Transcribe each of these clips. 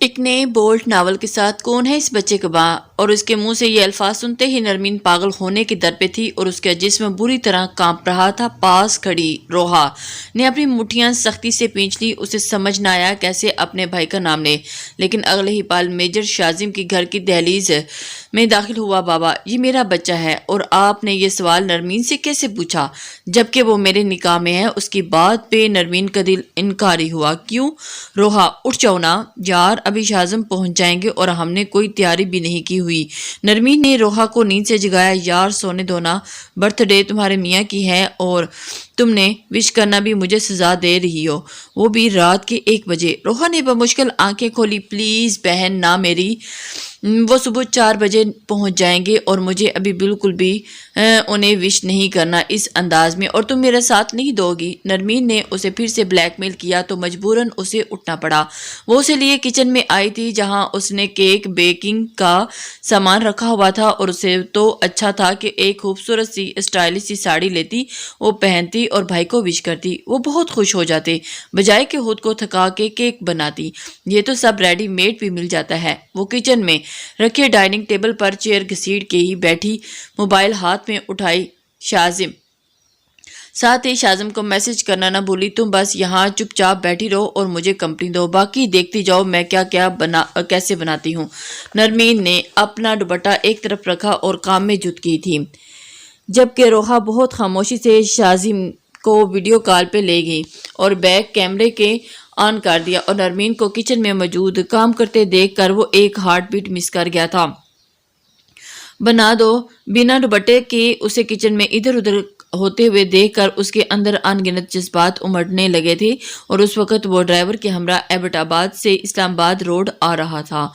ایک نئے bold novel کے ساتھ کون ہے اس بچے کا ماں، اور اس کے منہ سے یہ الفاظ سنتے ہی نرمین پاگل ہونے کی در پہ تھی اور اس کا جسم بری طرح کانپ رہا تھا۔ پاس کھڑی روحا نے اپنی مٹھیاں سختی سے پینچ لی۔ اسے سمجھ نہ آیا کیسے اپنے بھائی کا نام لے، لیکن اگلے ہی پال میجر شازم کی گھر کی دہلیز میں داخل ہوا۔ بابا، یہ میرا بچہ ہے اور آپ نے یہ سوال نرمین سے کیسے پوچھا جبکہ وہ میرے نکاح میں ہے؟ اس کی بات پہ نرمین کا دل انکاری ہوا۔ کیوں روحا، اٹھ جاؤ نا یار، ابھی شازم پہنچ جائیں گے اور ہم نے کوئی تیاری بھی نہیں کی ہوئی۔ نرمین نے روحا کو نیند سے جگایا۔ یار سونے دو نا، برتھ ڈے تمہارے میاں کی ہے اور تم نے وش کرنا بھی مجھے سزا دے رہی ہو، وہ بھی رات کے 1 بجے۔ روحا نے بمشکل آنکھیں کھولی۔ پلیز بہن، نہ میری، وہ صبح 4 بجے پہنچ جائیں گے اور مجھے ابھی بالکل بھی انہیں وش نہیں کرنا اس انداز میں، اور تم میرا ساتھ نہیں دو گی۔ نرمین نے اسے پھر سے بلیک میل کیا تو مجبوراً اسے اٹھنا پڑا۔ وہ اسے لیے کچن میں آئی تھی جہاں اس نے کیک بیکنگ کا سامان رکھا ہوا تھا، اور اسے تو اچھا تھا کہ ایک خوبصورت سی اسٹائلش سی ساڑی لیتی، وہ پہنتی اور بھائی کو وش کرتی۔ وہ بہت خوش ہو جاتے بجائے کہ خود کو تھکا کے کیک بناتی۔ یہ تو سب ریڈی میڈ بھی مل جاتا ہے۔ وہ کچن میں رکھے ڈائننگ ٹیبل پر چیئر گھسیٹ کے ہی بیٹھی، موبائل ہاتھ میں اٹھائی شازم، ساتھ ہی شازم کو میسج کرنا نہ بھولی۔ تم بس یہاں چپ چاپ بیٹھی رہو اور مجھے کمپنی دو، باقی دیکھتی جاؤ میں کیسے بناتی ہوں۔ نرمین نے اپنا دوپٹہ ایک طرف رکھا اور کام میں جٹ گئی تھی، جبکہ روحا بہت خاموشی سے شازم کو ویڈیو کال پہ لے گئی اور بیک کیمرے کے آن کر دیا، اور نرمین کو کچن میں موجود کام کرتے دیکھ کر وہ ایک ہارٹ بیٹ مس کر گیا تھا۔ بنا دو، بنا دوپٹے کے اسے کچن میں ادھر ادھر ہوتے ہوئے دیکھ کر اس کے اندر ان گنت جذبات امڑنے لگے تھے، اور اس وقت وہ ڈرائیور کے ہمراہ ایبٹ آباد سے اسلام آباد روڈ آ رہا تھا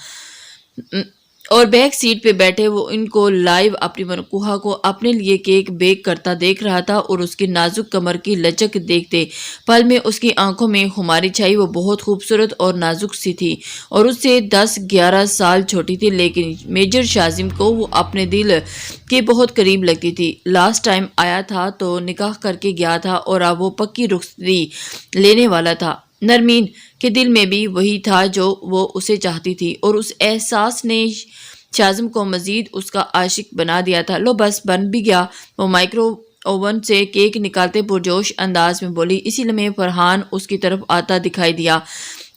اور بیک سیٹ پہ بیٹھے وہ ان کو لائیو اپنی منقوہہ کو اپنے لیے کیک بیک کرتا دیکھ رہا تھا، اور اس کی نازک کمر کی لچک دیکھتے پل میں اس کی آنکھوں میں خماری چھائی۔ وہ بہت خوبصورت اور نازک سی تھی اور اس سے 10-11 سال چھوٹی تھی، لیکن میجر شازم کو وہ اپنے دل کے بہت قریب لگتی تھی۔ لاسٹ ٹائم آیا تھا تو نکاح کر کے گیا تھا اور اب وہ پکی رخصتی لینے والا تھا۔ نرمین کے دل میں بھی وہی تھا جو وہ اسے چاہتی تھی، اور اس احساس نے شازم کو مزید اس کا عاشق بنا دیا تھا۔ لو بس بن بھی گیا، وہ مائکرو اوون سے کیک نکالتے پرجوش انداز میں بولی۔ اسی لمحے فرحان اس کی طرف آتا دکھائی دیا۔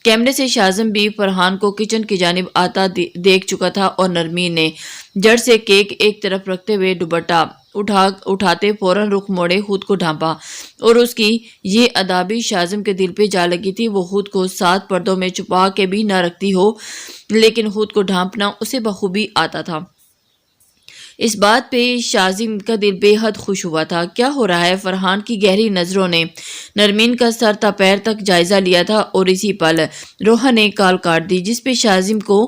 کیمرے سے شازم بھی فرحان کو کچن کی جانب آتا دیکھ چکا تھا، اور نرمین نے جڑ سے کیک ایک طرف رکھتے ہوئے دوپٹہ اٹھاتے فوراً رخ موڑے خود کو ڈھانپا، اور اس کی یہ ادا بھی شازم کے دل پہ جا لگی تھی۔ وہ خود کو 7 پردوں میں چھپا کے بھی نہ رکھتی ہو، لیکن خود کو ڈھانپنا اسے بخوبی آتا تھا۔ اس بات پہ شازم کا دل بے حد خوش ہوا تھا۔ کیا ہو رہا ہے؟ فرحان کی گہری نظروں نے نرمین کا سر تا پیر تک جائزہ لیا تھا، اور اسی پل روحا نے کال کاٹ دی جس پہ شازم کو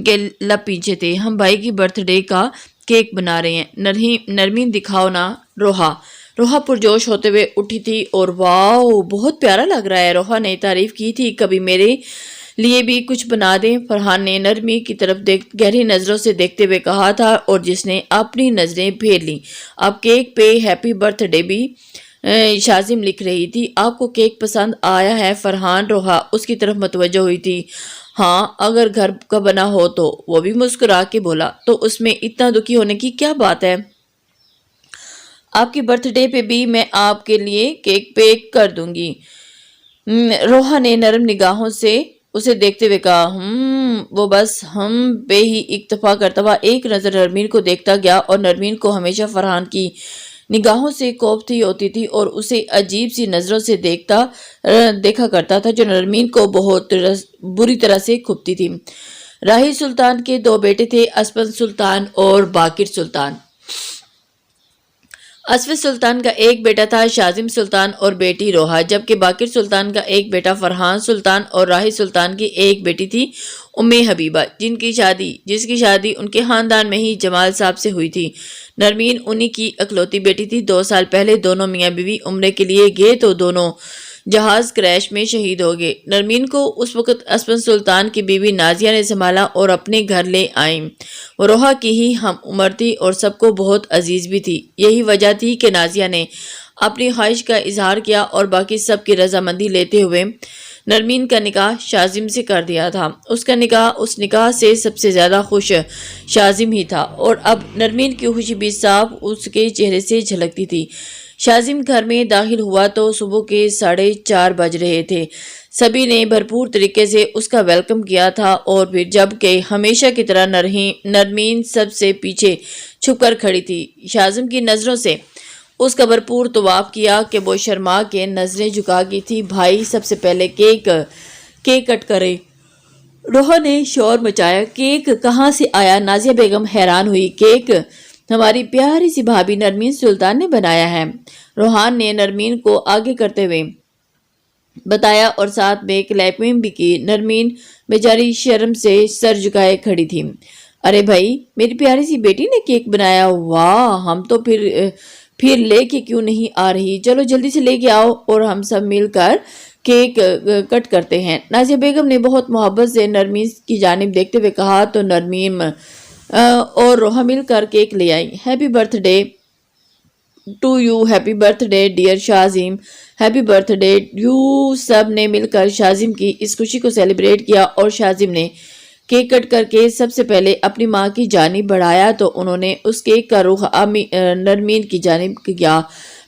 کے لب پیچھے تھے۔ ہم بھائی کی برتھ ڈے کا کیک بنا رہے ہیں، نرمین دکھاؤ نا۔ روحا پرجوش ہوتے ہوئے اٹھی تھی اور واو بہت پیارا لگ رہا ہے، روحا نے تعریف کی تھی۔ کبھی میرے لیے بھی کچھ بنا دیں، فرحان نے نرمی کی طرف گہری نظروں سے دیکھتے ہوئے کہا تھا، اور جس نے اپنی نظریں پھیر لیں۔ اب کیک پہ ہیپی برتھ ڈے بھی شازم لکھ رہی تھی۔ آپ کو کیک پسند آیا ہے فرحان؟ روحا اس کی طرف متوجہ ہوئی تھی۔ ہاں، اگر گھر کا بنا ہو تو، وہ بھی مسکرا کے بولا۔ تو اس میں اتنا دکھی ہونے کی کیا بات ہے؟ آپ کی برتھ ڈے پہ بھی میں آپ کے لیے کیک بیک کر دوں گی۔ روحا نے نرم نگاہوں سے اسے دیکھتے ہوئے کہا۔ وہ بس ہم پہ ہی اکتفا کرتا ہوا ایک نظر نرمین کو دیکھتا گیا، اور نرمین کو ہمیشہ فرحان کی نگاہوں سے کوفتی ہوتی تھی اور اسے عجیب سی نظروں سے دیکھا کرتا تھا جو نرمین کو بہت بری طرح سے کھپتی تھی۔ راہی سلطان کے 2 بیٹے تھے، اسفل سلطان اور باقر سلطان۔ اسفل سلطان کا ایک بیٹا تھا شازم سلطان اور بیٹی روحا، جبکہ باقر سلطان کا ایک بیٹا فرحان سلطان اور راہی سلطان کی ایک بیٹی تھی ام حبیبہ، جس کی شادی ان کے خاندان میں ہی جمال صاحب سے ہوئی تھی۔ نرمین انہی کی اکلوتی بیٹی تھی۔ 2 سال پہلے دونوں میاں بیوی عمرے کے لیے گئے تو دونوں جہاز کریش میں شہید ہو گئے۔ نرمین کو اس وقت اسفل سلطان کی بیوی نازیہ نے سنبھالا اور اپنے گھر لے آئیں۔ وہ روحا کی ہی ہم عمر تھی اور سب کو بہت عزیز بھی تھی۔ یہی وجہ تھی کہ نازیہ نے اپنی خواہش کا اظہار کیا اور باقی سب کی رضامندی لیتے ہوئے نرمین کا نکاح شازم سے کر دیا تھا۔ اس نکاح سے سب سے زیادہ خوش شازم ہی تھا، اور اب نرمین کی خوشی بھی صاف اس کے چہرے سے جھلکتی تھی۔ شازم گھر میں داخل ہوا تو صبح کے 4:30 بج رہے تھے۔ سبھی نے بھرپور طریقے سے اس کا ویلکم کیا تھا، اور پھر جب کہ ہمیشہ کی طرح نرمین سب سے پیچھے چھپ کر کھڑی تھی، شازم کی نظروں سے اس کا بھرپور طواف کیا کہ وہ شرما کے نظریں جھکا گئی تھی۔ بھائی سب سے پہلے کیک کٹ کرے، روحا نے شور مچایا۔ کیک کہاں سے آیا؟ نازیہ بیگم حیران ہوئی۔ کیک ہماری پیاری سی بھابھی نرمین سلطان نے بنایا ہے، روحان نے نرمین کو آگے کرتے ہوئے بتایا، اور ساتھ میں کلیپنگ بھی کی۔ نرمین بیچاری شرم سے سر جھکائے کھڑی تھی۔ ارے بھائی، میری پیاری سی بیٹی نے کیک بنایا، واہ! ہم تو پھر لے کے کیوں نہیں آ رہی؟ چلو جلدی سے لے کے آؤ اور ہم سب مل کر کیک کٹ کرتے ہیں۔ نازیہ بیگم نے بہت محبت سے نرمین کی جانب دیکھتے ہوئے کہا تو نرمین اور روحا مل کر کیک لے آئی۔ Happy birthday to you, happy birthday dear Shazam, happy birthday. سب نے مل کر شازم کی اس خوشی کو سیلیبریٹ کیا، اور شازم نے کیک کٹ کر کے سب سے پہلے اپنی ماں کی جانب بڑھایا تو انہوں نے اس کیک کا رخ نرمین کی جانب کیا۔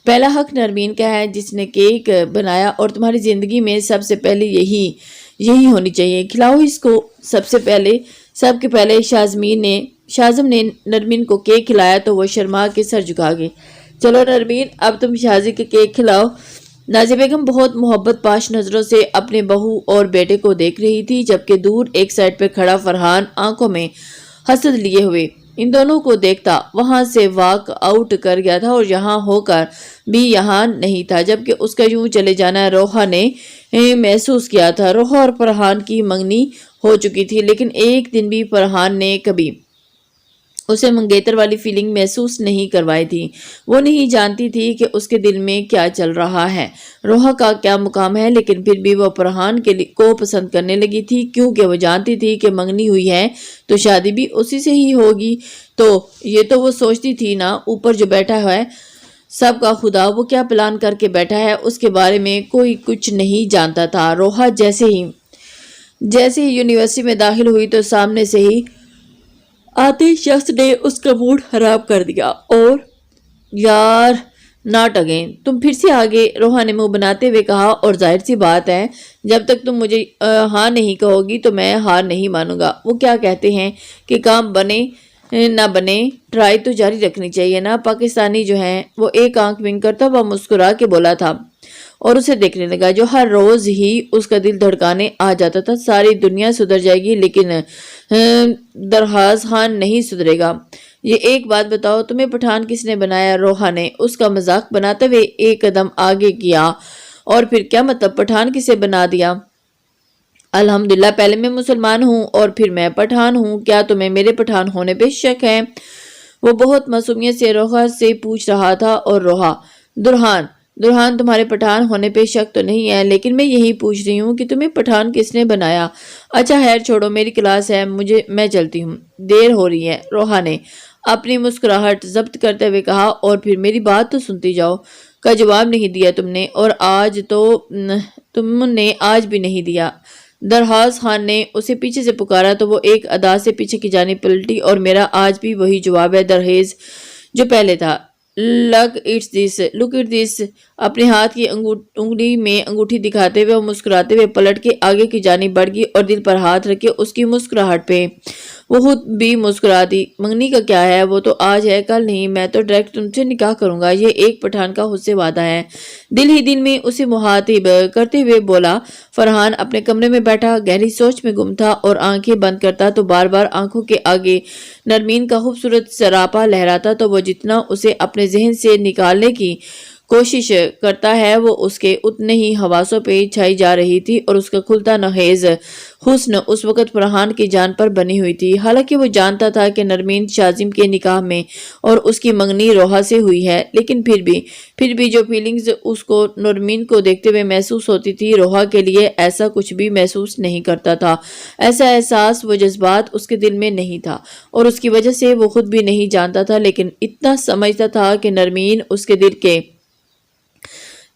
پہلا حق نرمین کا ہے جس نے کیک بنایا، اور تمہاری زندگی میں سب سے پہلے یہی ہونی چاہیے، کھلاؤ اس کو۔ سب کے پہلے شازم نے نرمین کو کیک کھلایا تو وہ شرما کے سر جھکا گئی۔ چلو نرمین، اب تم شازی کے کیک کھلاؤ۔ نازیہ بیگم بہت محبت پاش نظروں سے اپنے بہو اور بیٹے کو دیکھ رہی تھی، جبکہ دور ایک سائڈ پہ کھڑا فرحان آنکھوں میں حسد لیے ہوئے ان دونوں کو دیکھتا وہاں سے واک آؤٹ کر گیا تھا، اور یہاں ہو کر بھی یہاں نہیں تھا، جبکہ اس کا یوں چلے جانا روحا نے محسوس کیا تھا۔ روحا اور فرحان کی منگنی ہو چکی تھی، لیکن ایک دن بھی فرحان نے کبھی اسے منگیتر والی فیلنگ محسوس نہیں کروائی تھی۔ وہ نہیں جانتی تھی کہ اس کے دل میں کیا چل رہا ہے، روحا کا کیا مقام ہے، لیکن پھر بھی وہ فرحان کو پسند کرنے لگی تھی، کیونکہ وہ جانتی تھی کہ منگنی ہوئی ہے تو شادی بھی اسی سے ہی ہوگی۔ تو یہ تو وہ سوچتی تھی نا، اوپر جو بیٹھا ہے سب کا خدا، وہ کیا پلان کر کے بیٹھا ہے اس کے بارے میں کوئی کچھ نہیں جانتا تھا۔ روحا جیسے ہی یونیورسٹی میں داخل ہوئی تو سامنے سے ہی آتے شخص نے اس کا موڈ خراب کر دیا، اور یار ناٹ اگین، تم پھر سے آگے، روحا نے منہ بناتے ہوئے کہا، اور ظاہر سی بات ہے جب تک تم مجھے ہاں نہیں کہو گی تو میں ہار نہیں مانوں گا۔ وہ کیا کہتے ہیں کہ کام بنے نہ بنے ٹرائی تو جاری رکھنی چاہیے نا۔ پاکستانی جو ہیں وہ ایک آنکھ ونک کرتا ہوا مسکرا کے بولا تھا، اور اسے دیکھنے لگا جو ہر روز ہی اس کا دل دھڑکانے آ جاتا تھا۔ ساری دنیا سدھر جائے گی لیکن درخواست خان نہیں سدھرے گا۔ یہ ایک بات بتاؤ، تمہیں پٹھان کس نے بنایا؟ روحا نے اس کا مذاق بناتے ہوئے ایک قدم آگے کیا، اور پھر کیا مطلب پٹھان کسے بنا دیا؟ الحمدللہ، پہلے میں مسلمان ہوں اور پھر میں پٹھان ہوں، کیا تمہیں میرے پٹھان ہونے پہ شک ہے؟ وہ بہت معصومیت سے روحا سے پوچھ رہا تھا، اور روحا درحان تمہارے پٹھان ہونے پہ شک تو نہیں ہے، لیکن میں یہی پوچھ رہی ہوں کہ تمہیں پٹھان کس نے بنایا؟ اچھا خیر چھوڑو، میری کلاس ہے، میں چلتی ہوں، دیر ہو رہی ہے، روحا نے اپنی مسکراہٹ ضبط کرتے ہوئے کہا، اور پھر میری بات تو سنتی جاؤ۔ کا جواب نہیں دیا تم نے، اور تم نے آج بھی نہیں دیا۔ درخواست خان نے اسے پیچھے سے پکارا تو وہ ایک ادا سے پیچھے کی جانب پلٹی، اور میرا آج بھی وہی جواب ہے درحیز جو پہلے تھا۔ لک اٹ دس، اپنے ہاتھ کی انگلی میں انگوٹھی دکھاتے ہوئے اور مسکراتے ہوئے پلٹ کے آگے کی جانب بڑھ گئی، اور دل پر ہاتھ رکھے اس کی مسکراہٹ پہ وہ خود بھی مسکرا دی۔ منگنی کا کیا ہے، وہ تو آج ہے کل نہیں، میں تو ڈائریکٹ تم سے نکاح کروں گا، یہ ایک پٹھان کا خود سے وعدہ ہے۔ دل ہی دل میں اسے مخاطب کرتے ہوئے بولا فرحان اپنے کمرے میں بیٹھا گہری سوچ میں گم تھا، اور آنکھیں بند کرتا تو بار بار آنکھوں کے آگے نرمین کا خوبصورت سراپا لہراتا، تو وہ جتنا اسے اپنے ذہن سے نکالنے کی کوشش کرتا ہے وہ اس کے اتنے ہی حواسوں پہ چھائی جا رہی تھی، اور اس کا کھلتا نخیز حسن اس وقت فرحان کی جان پر بنی ہوئی تھی۔ حالانکہ وہ جانتا تھا کہ نرمین شازم کے نکاح میں اور اس کی منگنی روحا سے ہوئی ہے، لیکن پھر بھی جو فیلنگز اس کو نرمین کو دیکھتے ہوئے محسوس ہوتی تھی، روحا کے لیے ایسا کچھ بھی محسوس نہیں کرتا تھا۔ ایسا احساس، وہ جذبات اس کے دل میں نہیں تھا، اور اس کی وجہ سے وہ خود بھی نہیں جانتا تھا، لیکن اتنا سمجھتا تھا کہ نرمین اس کے دل کے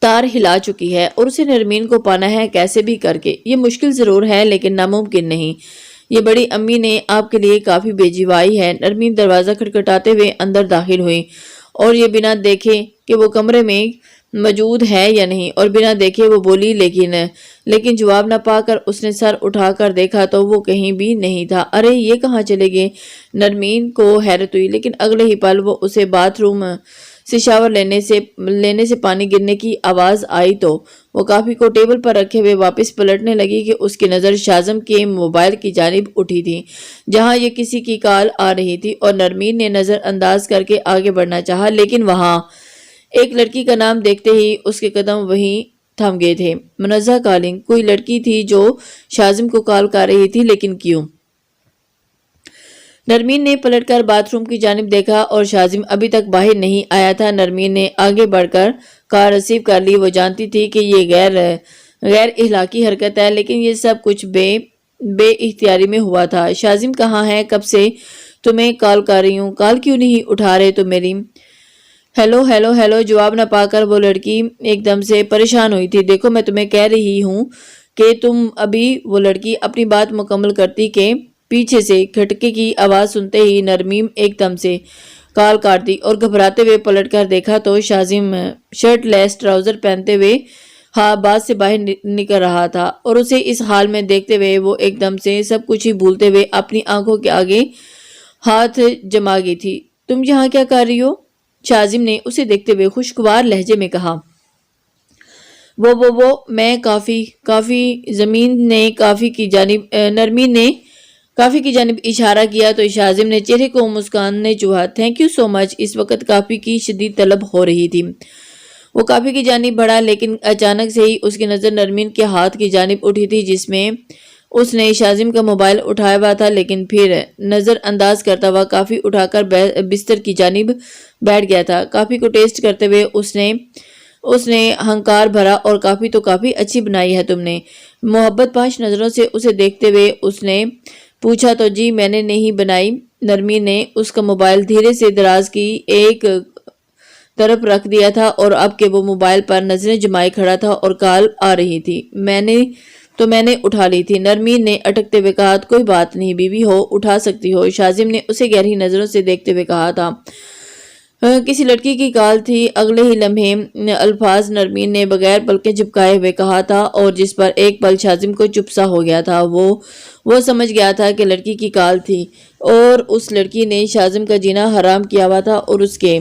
تار ہلا چکی ہے اور اسے نرمین کو پانا ہے کیسے بھی کر کے۔ یہ مشکل ضرور ہے لیکن ناممکن نہیں۔ یہ بڑی امی نے آپ کے لیے کافی بھیجوائی ہے۔ نرمین دروازہ کھٹکھٹاتے ہوئے اندر داخل ہوئی اور یہ بنا دیکھے کہ وہ کمرے میں موجود ہے یا نہیں، اور بنا دیکھے وہ بولی لیکن جواب نہ پا کر اس نے سر اٹھا کر دیکھا تو وہ کہیں بھی نہیں تھا۔ ارے یہ کہاں چلے گئے؟ نرمین کو حیرت ہوئی، لیکن اگلے ہی پل وہ اسے باتھ روم سے شاور لینے سے پانی گرنے کی آواز آئی تو وہ کافی کو ٹیبل پر رکھے ہوئے واپس پلٹنے لگی کہ اس کی نظر شاذم کے موبائل کی جانب اٹھی تھی جہاں یہ کسی کی کال آ رہی تھی، اور نرمین نے نظر انداز کر کے آگے بڑھنا چاہا لیکن وہاں ایک لڑکی کا نام دیکھتے ہی اس کے قدم وہیں تھم گئے تھے۔ منزہ کالنگ، کوئی لڑکی تھی جو شاذم کو کال کر رہی تھی، لیکن کیوں؟ نرمین نے پلٹ کر باتھ روم کی جانب دیکھا اور شاذم ابھی تک باہر نہیں آیا تھا۔ نرمین نے آگے بڑھ کر کار ریسیو کر لی۔ وہ جانتی تھی کہ یہ غیر اخلاقی حرکت ہے، لیکن یہ سب کچھ بے اختیاری میں ہوا تھا۔ شاذم کہاں ہے؟ کب سے تمہیں کال کر رہی ہوں، کال کیوں نہیں اٹھا رہے تو میری؟ ہیلو جواب نہ پا کر وہ لڑکی ایک دم سے پریشان ہوئی تھی۔ دیکھو میں تمہیں کہہ رہی ہوں کہ تم ابھی۔ وہ لڑکی اپنی بات مکمل کرتی کہ پیچھے سے کھٹکے کی آواز سنتے ہی نرمین ایک دم سے کال کاٹ دی اور گھبراتے ہوئے پلٹ کر دیکھا تو شاذم شرٹ لیس ٹراؤزر پہنتے ہوئے بات سے باہر نکل رہا تھا، اور اسے اس حال میں دیکھتے ہوئے وہ ایک دم سے سب کچھ ہی بھولتے ہوئے اپنی آنکھوں کے آگے ہاتھ جما گئی تھی۔ تم یہاں کیا کر رہی ہو؟ شاذم نے اسے دیکھتے ہوئے خوشگوار لہجے میں کہا۔ میں کافی نرمین نے کافی کی جانب اشارہ کیا تو شاذم نے چہرے کو مسکرانے چوہا۔ تھینک یو سو مچ۔ اس وقت کافی کی شدید طلب ہو رہی تھی۔ وہ کافی کی جانب بڑھا، لیکن اچانک سے ہی اس کی نظر نرمین کے ہاتھ کی جانب اٹھی تھی جس میں اس نے شاذم کا موبائل اٹھایا ہوا تھا، لیکن پھر نظر انداز کرتا ہوا کافی اٹھا کر بستر کی جانب بیٹھ گیا تھا۔ کافی کو ٹیسٹ کرتے ہوئے اس نے ہنکار بھرا، اور کافی تو کافی اچھی بنائی ہے تم نے۔ محبت پاش نظروں سے اسے دیکھتے ہوئے اس نے پوچھا تو جی میں نے نہیں بنائی۔ نرمین نے اس کا موبائل دھیرے سے دراز کی ایک طرف رکھ دیا تھا، اور اب کہ وہ موبائل پر نظریں جمائے کھڑا تھا اور کال آ رہی تھی، میں نے اٹھا لی تھی۔ نرمین نے اٹکتے ہوئے کہا۔ کوئی بات نہیں، بیوی ہو، اٹھا سکتی ہو۔ شاذم نے اسے گہری نظروں سے دیکھتے ہوئے کہا تھا۔ کسی لڑکی کی کال تھی۔ اگلے ہی لمحے الفاظ نرمین نے بغیر پلکیں جھپکائے ہوئے کہا تھا، اور جس پر ایک پل شاذم کو چپ سا ہو گیا تھا۔ وہ سمجھ گیا تھا کہ لڑکی کی کال تھی، اور اس لڑکی نے شاذم کا جینا حرام کیا ہوا تھا اور اس کے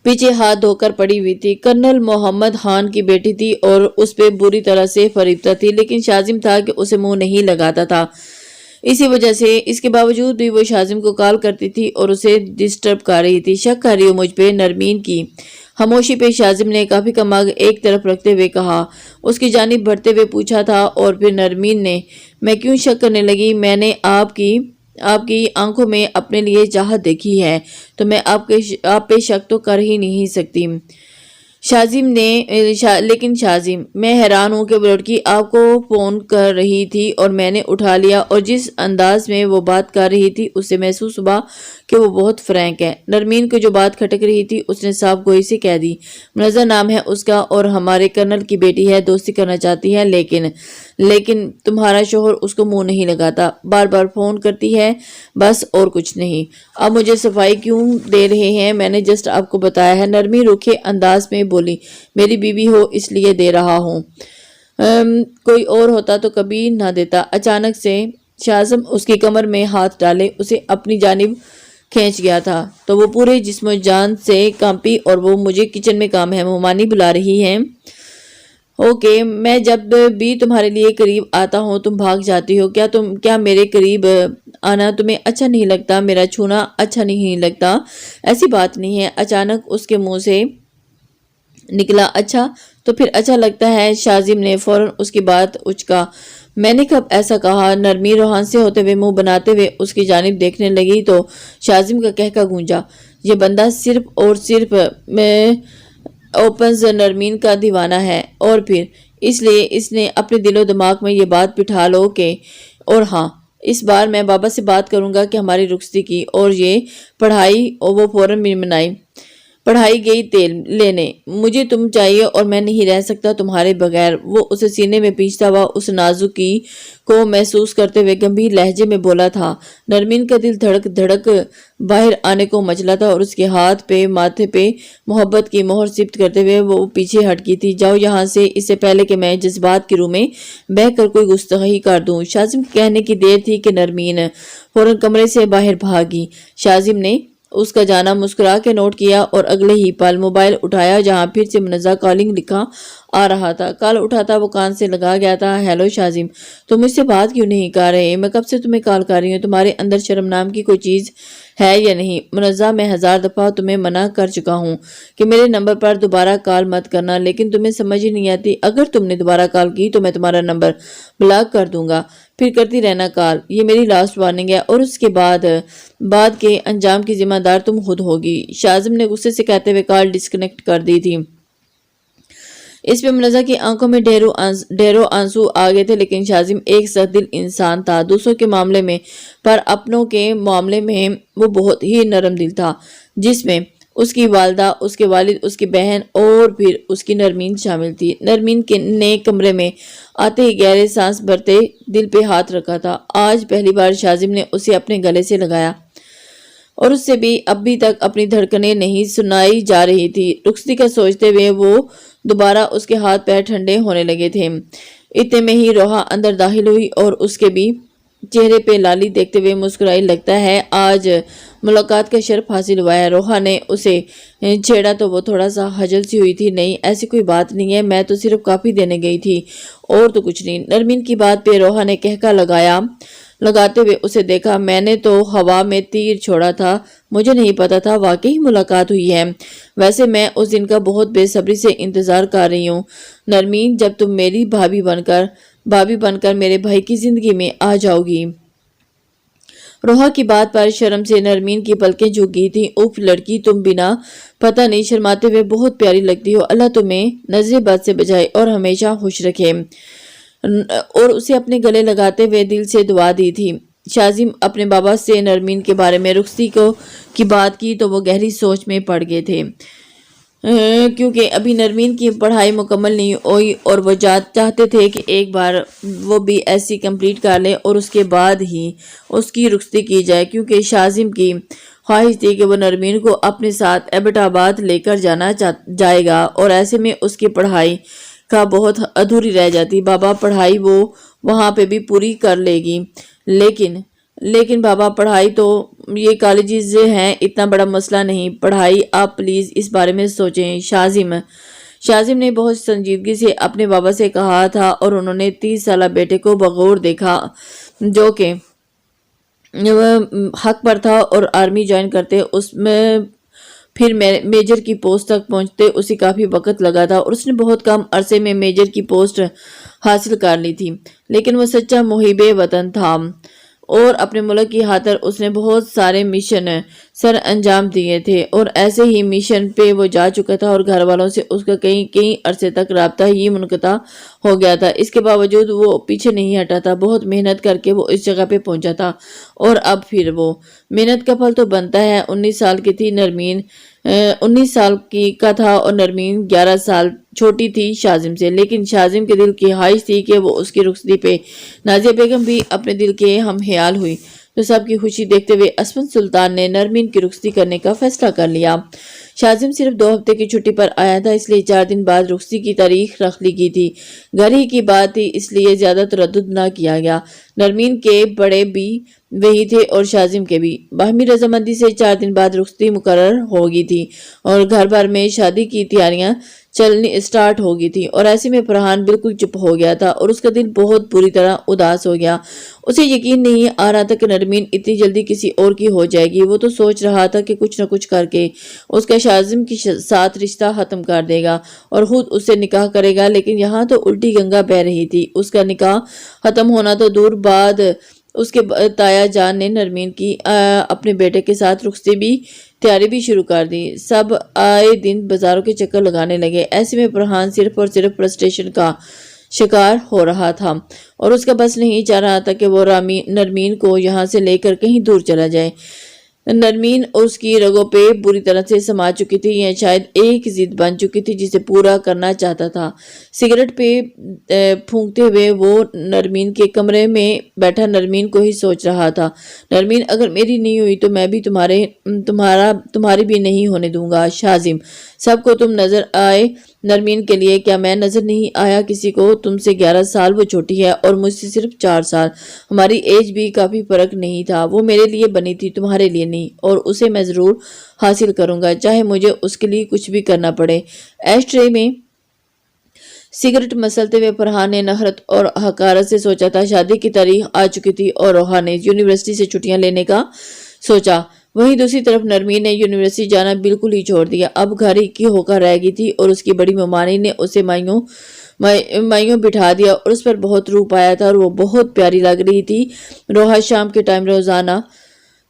پیچھے ہاتھ دھو کر پڑی ہوئی تھی۔ کرنل محمد خان کی بیٹی تھی اور اس پہ بری طرح سے فریبتہ تھی، لیکن شاذم تھا کہ اسے منہ نہیں لگاتا تھا۔ اسی وجہ سے اس کے باوجود بھی وہ شاذم کو کال کرتی تھی اور اسے ڈسٹرب کر رہی تھی۔ شک کر رہی ہو مجھ پہ؟ نرمین کی خاموشی پہ شاذم نے کافی کا مگ ایک طرف رکھتے ہوئے کہا۔ اس کی جانب بڑھتے ہوئے پوچھا تھا، اور پھر نرمین نے میں کیوں شک کرنے لگی؟ میں نے آپ کی آنکھوں میں اپنے لیے چاہت دیکھی ہے، تو میں آپ پہ شک تو کر ہی نہیں سکتی۔ لیکن شاذم، میں حیران ہوں کہ وہ لڑکی آپ کو فون کر رہی تھی اور میں نے اٹھا لیا، اور جس انداز میں وہ بات کر رہی تھی اس سے محسوس ہوا کہ وہ بہت فرینک ہے۔ نرمین کو جو بات کھٹک رہی تھی اس نے صاف گوئی سے کہہ دی۔ منزہ نام ہے اس کا اور ہمارے کرنل کی بیٹی ہے، دوستی کرنا چاہتی ہے، لیکن تمہارا شوہر اس کو منہ نہیں لگاتا، بار بار فون کرتی ہے، بس اور کچھ نہیں۔ اب مجھے صفائی کیوں دے رہے ہیں؟ میں نے جسٹ آپ کو بتایا ہے۔ نرمین روکھے انداز میں بولی۔ میری بیوی ہو اس لیے دے رہا ہوں، کوئی اور ہوتا تو کبھی نہ دیتا۔ اچانک سے شاذم اس کی کمر میں ہاتھ ڈالے اسے اپنی جانب کھینچ گیا تھا تو وہ پورے جسم و جان سے کانپی، اور وہ مجھے کچن میں کام ہے، ممانی بلا رہی ہیں۔ اوکے، میں جب بھی تمہارے لیے قریب آتا ہوں تم بھاگ جاتی ہو۔ کیا میرے قریب آنا تمہیں اچھا نہیں لگتا؟ میرا چھونا اچھا نہیں لگتا؟ ایسی بات نہیں ہے۔ اچانک اس کے منہ سے نکلا۔ اچھا تو پھر اچھا لگتا ہے۔ شاذم نے فوراً اس کی بات اچکا۔ میں نے کب ایسا کہا؟ نرمین روحان سے ہوتے ہوئے منہ بناتے ہوئے اس کی جانب دیکھنے لگی تو شاذم کا کہکا گونجا۔ یہ بندہ صرف اور صرف اوپنز نرمین کا دیوانہ ہے، اور پھر اس لیے اس نے اپنے دل و دماغ میں یہ بات بٹھا لو کہ اور ہاں، اس بار میں بابا سے بات کروں گا کہ ہماری رخصتی کی اور یہ پڑھائی، اور وہ فوراً منائی۔ پڑھائی گئی تیل لینے، مجھے تم چاہیے اور میں نہیں رہ سکتا تمہارے بغیر۔ وہ اسے سینے میں پیچھتا ہوا اس نازکی کو محسوس کرتے ہوئے گمبھیر لہجے میں بولا تھا۔ نرمین کا دل دھڑک دھڑک باہر آنے کو مچلا تھا اور اس کے ہاتھ پہ ماتھے پہ محبت کی مہر ثبت کرتے ہوئے وہ پیچھے ہٹ گئی تھی۔ جاؤ یہاں سے، اس سے پہلے کہ میں جذبات کی روح میں بہہ کر کوئی گستاخی کر دوں۔ شاذم کے کہنے کی دیر تھی کہ نرمین فوراً کمرے سے باہر بھاگی۔ شاذم نے اس کا جانا مسکرا کے نوٹ کیا اور اگلے ہی پل موبائل اٹھایا جہاں پھر سے منزہ کالنگ لکھا آ رہا تھا۔ کال اٹھاتا وہ کان سے لگا گیا تھا۔ ہیلو شاذم، تم مجھ سے بات کیوں نہیں کر رہے؟ میں کب سے تمہیں کال کر رہی ہوں، تمہارے اندر شرم نام کی کوئی چیز ہے یا نہیں؟ منزہ، میں 1000 دفعہ تمہیں منع کر چکا ہوں کہ میرے نمبر پر دوبارہ کال مت کرنا، لیکن تمہیں سمجھ ہی نہیں آتی۔ اگر تم نے دوبارہ کال کی تو میں تمہارا نمبر بلاک کر دوں گا، پھر کرتی رہنا کال۔ یہ میری لاسٹ وارننگ ہے اور اس کے بعد کے انجام کی ذمہ دار تم خود ہوگی۔ شاذم نے غصے سے کہتے ہوئے کال ڈسکنیکٹ کر دی تھی۔ اس پہ منزہ کی آنکھوں میں ڈھیروں آنسو آ گئے تھے، لیکن شاذم ایک سخت دل انسان تھا۔ دوسروں کے معاملے میں پر اپنوں کے معاملے میں وہ بہت ہی نرم دل تھا، جس میں اس کی والدہ، اس کے والد، اس کی بہن اور پھر اس کی نرمین شامل تھی۔ نرمین نے کمرے میں آتے ہی گہرے سانس بھرتے دل پہ ہاتھ رکھا تھا۔ آج پہلی بار شاذم نے اسے اپنے گلے سے لگایا اور اس سے بھی ابھی تک اپنی دھڑکنیں نہیں سنائی جا رہی تھی۔ رخصتی کا سوچتے ہوئے وہ دوبارہ اس کے ہاتھ پیر ٹھنڈے ہونے لگے تھے۔ اتنے میں ہی روحا اندر داخل ہوئی اور اس کے بھی چہرے پہ لالی دیکھتے ہوئے مسکرائی۔ لگتا ہے آج ملاقات کا شرف حاصل ہوا ہے۔ روحا نے اسے چھیڑا تو وہ تھوڑا سا خجل سی ہوئی تھی۔ نہیں، ایسی کوئی بات نہیں ہے، میں تو صرف کافی دینے گئی تھی اور تو کچھ نہیں۔ نرمین کی بات پہ روحا نے کہکا لگاتے ہوئے اسے دیکھا۔ میں نے تو ہوا میں تیر چھوڑا تھا، مجھے نہیں پتا تھا واقعی ملاقات ہوئی ہے۔ ویسے میں اس دن کا بہت بے صبری سے انتظار کر رہی ہوں نرمین، جب تم میری بھابھی بن کر میرے بھائی کی زندگی میں آ جاؤ گی۔ روحا کی بات پر شرم سے نرمین کی پلکیں جھک گئی تھی۔ اوف لڑکی، تم بنا پتہ نہیں شرماتے ہوئے بہت پیاری لگتی ہو۔ اللہ تمہیں نظر بد سے بچائے اور ہمیشہ خوش رکھے، اور اسے اپنے گلے لگاتے ہوئے دل سے دعا دی تھی۔ شاذم اپنے بابا سے نرمین کے بارے میں رخصتی کی بات کی تو وہ گہری سوچ میں پڑ گئے تھے، کیونکہ ابھی نرمین کی پڑھائی مکمل نہیں ہوئی اور وہ چاہتے تھے کہ ایک بار وہ بھی ایسی کمپلیٹ کر لے اور اس کے بعد ہی اس کی رخصتی کی جائے، کیونکہ شاذم کی خواہش تھی کہ وہ نرمین کو اپنے ساتھ ایبٹ آباد لے کر جائے گا اور ایسے میں اس کی پڑھائی کا بہت ادھوری رہ جاتی۔ بابا، پڑھائی وہ وہاں پہ بھی پوری کر لے گی، لیکن بابا پڑھائی تو یہ کالجز ہیں، اتنا بڑا مسئلہ نہیں۔ پڑھائی، آپ پلیز اس بارے میں سوچیں۔ شاذم نے بہت سنجیدگی سے اپنے بابا سے کہا تھا اور انہوں نے 30 سالہ بیٹے کو بغور دیکھا جو کہ حق پر تھا اور آرمی جوائن کرتے اس میں پھر میجر کی پوسٹ تک پہنچتے اسے کافی وقت لگا تھا اور اس نے بہت کم عرصے میں میجر کی پوسٹ حاصل کر لی تھی، لیکن وہ سچا محب وطن تھا اور اپنے ملک کی خاطر اس نے بہت سارے مشن سر انجام دیے تھے اور ایسے ہی مشن پہ وہ جا چکا تھا اور گھر والوں سے اس کا کئی عرصے تک رابطہ ہی منقطع ہو گیا تھا۔ اس کے باوجود وہ پیچھے نہیں ہٹا تھا، بہت محنت کر کے وہ اس جگہ پہ پہنچا تھا اور اب پھر وہ محنت کا پھل تو بنتا ہے۔ 19 سال کی تھی نرمین، 19 سال کا تھا اور نرمین 11 سال چھوٹی تھی شاذم سے، لیکن شاذم کے دل کی خواہش تھی کہ وہ اس کی رخصتی پہ نازیہ بیگم بھی اپنے دل کے ہم خیال ہوئی، تو سب کی خوشی دیکھتے ہوئے اسفند سلطان نے نرمین کی رخصتی کرنے کا فیصلہ کر لیا۔ شاذم صرف 2 ہفتے کی چھٹی پر آیا تھا، اس لیے 4 دن بعد رخصتی کی تاریخ رکھ لی گئی تھی۔ گھر ہی کی بات تھی، اس لیے زیادہ تردد نہ کیا گیا۔ نرمین کے بڑے بھی وہی تھے اور شاذم کے بھی۔ باہمی رضامندی سے 4 دن بعد رخصتی مقرر ہو گئی تھی اور گھر بھر میں شادی کی تیاریاں چلنی اسٹارٹ ہو گئی تھی اور ایسے میں فرحان بالکل چپ ہو گیا تھا اور اس کا دل بہت بری طرح اداس ہو گیا۔ اسے یقین نہیں آ رہا تھا کہ نرمین اتنی جلدی کسی اور کی ہو جائے گی۔ وہ تو سوچ رہا تھا کہ کچھ نہ کچھ کر کے اس کا شاذم کے ساتھ رشتہ ختم کر دے گا اور خود اس سے نکاح کرے گا، لیکن یہاں تو الٹی گنگا بہہ رہی تھی۔ اس کا نکاح ختم ہونا تو دور، بعد اس کے تایا جان نے نرمین کی اپنے بیٹے کے ساتھ رخصتی بھی تیاری بھی شروع کر دی۔ سب آئے دن بازاروں کے چکر لگانے لگے۔ ایسے میں فرحان صرف اور صرف فرسٹریشن کا شکار ہو رہا تھا اور اس کا بس نہیں چاہ رہا تھا کہ وہ نرمین کو یہاں سے لے کر کہیں دور چلا جائے۔ نرمین اس کی رگوں پہ بری طرح سے سما چکی تھی، یا شاید ایک ضد بن چکی تھی جسے پورا کرنا چاہتا تھا۔ سگریٹ پہ پھونکتے ہوئے وہ نرمین کے کمرے میں بیٹھا نرمین کو ہی سوچ رہا تھا۔ نرمین، اگر میری نہیں ہوئی تو میں بھی تمہاری بھی نہیں ہونے دوں گا۔ شاذم، سب کو تم نظر آئے نرمین کے لیے، کیا میں نظر نہیں آیا کسی کو؟ تم سے 11 سال وہ چھوٹی ہے اور مجھ سے صرف 4 سال، ہماری ایج بھی کافی فرق نہیں تھا۔ وہ میرے لیے بنی تھی، تمہارے لیے نہیں، اور اسے میں ضرور حاصل کروں گا، چاہے مجھے اس کے لیے کچھ بھی کرنا پڑے۔ ایش ٹرے میں سگریٹ مسلتے ہوئے فرحان نے نفرت اور حقارت سے سوچا تھا۔ شادی کی تاریخ آ چکی تھی اور روحا نے یونیورسٹی سے چھٹیاں لینے کا سوچا۔ وہیں دوسری طرف نرمین نے یونیورسٹی جانا بالکل ہی چھوڑ دیا، اب گھر ہی کی ہو کر رہ گئی تھی، اور اس کی بڑی ممانی نے اسے مائیوں بٹھا دیا اور اس پر بہت روپ آیا تھا اور وہ بہت پیاری لگ رہی تھی۔ روحا شام کے ٹائم روزانہ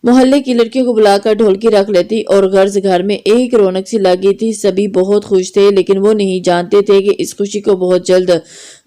محلے کی لڑکیوں کو بلا کر ڈھولکی رکھ لیتی اور غرض گھر میں ایک رونق سی لگی تھی۔ سبھی بہت خوش تھے، لیکن وہ نہیں جانتے تھے کہ اس خوشی کو بہت جلد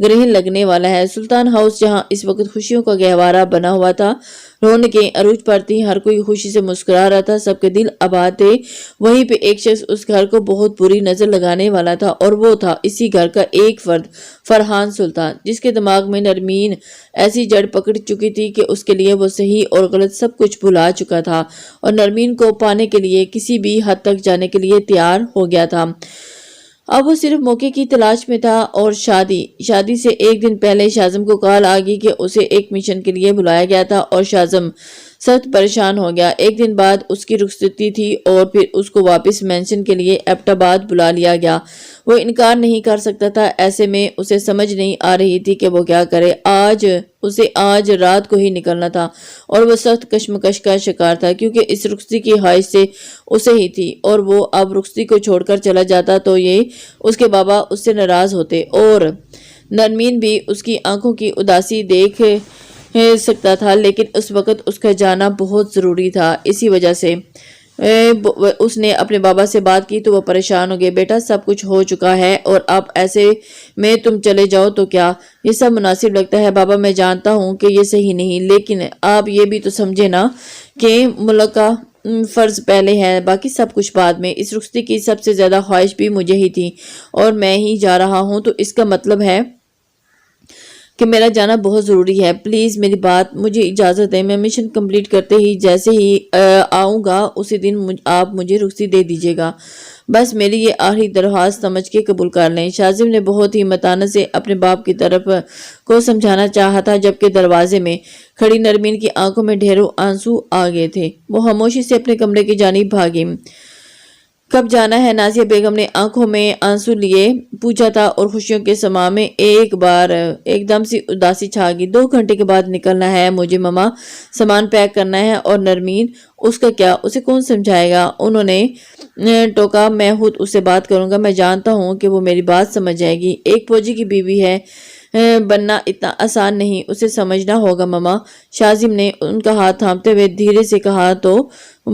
گرہن لگنے والا ہے۔ سلطان ہاؤس جہاں اس وقت خوشیوں کا گہوارہ بنا ہوا تھا، رونقیں عروج پر تھیں، ہر کوئی خوشی سے مسکرا رہا تھا، سب کے دل آباد تھے۔ وہیں پہ ایک شخص اس گھر کو بہت بری نظر لگانے والا تھا، اور وہ تھا اسی گھر کا ایک فرد، فرحان سلطان، جس کے دماغ میں نرمین ایسی جڑ پکڑ چکی تھی کہ اس کے لیے وہ صحیح اور غلط سب کچھ بھلا چکا تھا، اور نرمین کو پانے کے لیے کسی بھی حد تک جانے کے لیے تیار ہو گیا تھا۔ اب وہ صرف موقع کی تلاش میں تھا، اور شادی سے ایک دن پہلے شاذم کو کال آ گئی کہ اسے ایک مشن کے لیے بلایا گیا تھا، اور شاذم سخت پریشان ہو گیا۔ ایک دن بعد اس کی رخصتی تھی اور پھر اس کو واپس مینشن کے لیے ایبٹ آباد بلا لیا گیا۔ وہ انکار نہیں کر سکتا تھا، ایسے میں اسے سمجھ نہیں آ رہی تھی کہ وہ کیا کرے۔ اسے آج رات کو ہی نکلنا تھا، اور وہ سخت کشمکش کا شکار تھا، کیونکہ اس رخصتی کی خواہش سے اسے ہی تھی، اور وہ اب رخصتی کو چھوڑ کر چلا جاتا تو یہ اس کے بابا اس سے ناراض ہوتے، اور نرمین بھی اس کی آنکھوں کی اداسی دیکھ سکتا تھا، لیکن اس وقت اس کا جانا بہت ضروری تھا۔ اسی وجہ سے اس نے اپنے بابا سے بات کی تو وہ پریشان ہو گئے۔ بیٹا، سب کچھ ہو چکا ہے، اور اب ایسے میں تم چلے جاؤ تو کیا یہ سب مناسب لگتا ہے؟ بابا، میں جانتا ہوں کہ یہ صحیح نہیں، لیکن آپ یہ بھی تو سمجھے نا کہ ملک کا فرض پہلے ہے، باقی سب کچھ بعد میں۔ اس رخصتی کی سب سے زیادہ خواہش بھی مجھے ہی تھی، اور میں ہی جا رہا ہوں، تو اس کا مطلب ہے کہ میرا جانا بہت ضروری ہے۔ پلیز میری بات، مجھے اجازت دیں، میں مشن کمپلیٹ کرتے ہی جیسے ہی آؤں گا اسی دن آپ مجھے رخصتی دے دیجیے گا، بس میری یہ آخری درخواست سمجھ کے قبول کر لیں۔ شاذم نے بہت ہی متانت سے اپنے باپ کی طرف کو سمجھانا چاہا تھا، جبکہ دروازے میں کھڑی نرمین کی آنکھوں میں ڈھیروں آنسو آ گئے تھے۔ وہ خاموشی سے اپنے کمرے کی جانب بھاگی۔ کب جانا ہے؟ نازیہ بیگم نے آنکھوں میں آنسو لیے پوچھا تھا، اور خوشیوں کے سما میں ایک دم سی اداسی چھا گئی۔ 2 گھنٹے کے بعد نکلنا ہے مجھے ماما، سامان پیک کرنا ہے۔ اور نرمین، اس کا کیا؟ اسے کون سمجھائے گا؟ انہوں نے ٹوکا، میں خود اس سے بات کروں گا، میں جانتا ہوں کہ وہ میری بات سمجھ جائے گی۔ ایک فوجی کی بیوی ہے بننا اتنا آسان نہیں، اسے سمجھنا ہوگا ماما۔ شاذم نے ان کا ہاتھ تھامتے ہوئے دھیرے سے کہا تو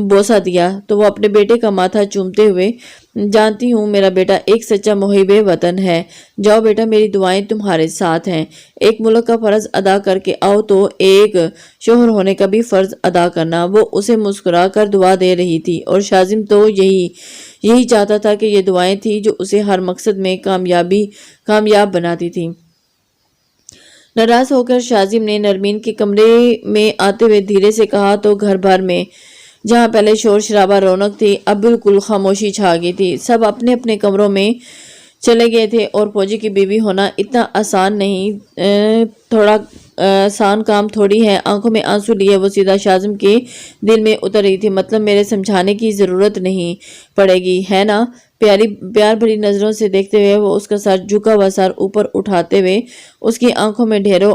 بوسہ دیا تو وہ اپنے بیٹے کا ماتھا چومتے ہوئے، جانتی ہوں میرا بیٹا ایک سچا محب وطن ہے، جاؤ بیٹا، میری دعائیں تمہارے ساتھ ہیں۔ ایک ملک کا فرض ادا کر کے آؤ تو ایک شوہر ہونے کا بھی فرض ادا کرنا۔ وہ اسے مسکرا کر دعا دے رہی تھی، اور شاذم تو یہی چاہتا تھا کہ یہ دعائیں تھیں جو اسے ہر مقصد میں کامیاب بناتی تھی۔ ناراض ہو کر شاذم نے نرمین کے کمرے میں آتے ہوئے دھیرے سے کہا تو گھر بھر میں جہاں پہلے شور شرابہ رونق تھی، اب بالکل خاموشی چھا گئی تھی۔ سب اپنے اپنے کمروں میں چلے گئے تھے، اور فوجی کی بیوی ہونا اتنا آسان نہیں، تھوڑا آسان کام تھوڑی ہے۔ آنکھوں میں آنسو لیے وہ سیدھا شاذم کے دل میں اتر رہی تھی۔ مطلب میرے سمجھانے کی ضرورت نہیں پڑے گی، ہے نا؟ پیار بھری نظروں سے دیکھتے ہوئے وہ اس کا سر جھکا ہوا سر اوپر اٹھاتے ہوئے اس کی آنکھوں میں ڈھیروں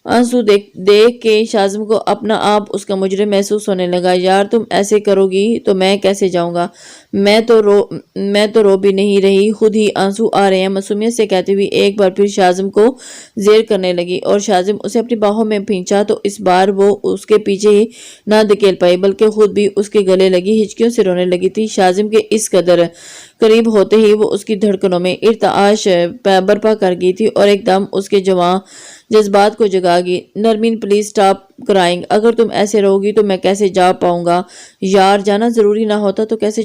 آنسو دیکھ کے شاذم کو اپنا آپ اس کا مجرم محسوس ہونے لگا۔ یار، تم ایسے کرو گی تو میں کیسے جاؤں گا؟ میں تو رو بھی نہیں رہی، خود ہی آنسو آ رہے ہیں، معصومیت سے کہتی ہوئی ایک بار پھر شاذم کو زیر کرنے لگی، اور شاذم اسے اپنی باہوں میں پھینچا تو اس بار وہ اس کے پیچھے ہی نہ دھکیل پائی، بلکہ خود بھی اس کے گلے لگی ہچکیوں سے رونے لگی تھی۔ شاذم کے اس قدر قریب ہوتے ہی وہ اس کی دھڑکنوں میں ارتعاش برپا کر گئی تھی، اور ایک دم اس کے جذبات کو جگا گی۔ نرمین پلیز سٹاپ کرائنگ، اگر تم ایسے رہو گی تو میں کیسے جا پاؤں گا؟ یار جانا ضروری نہ ہوتا تو ایسے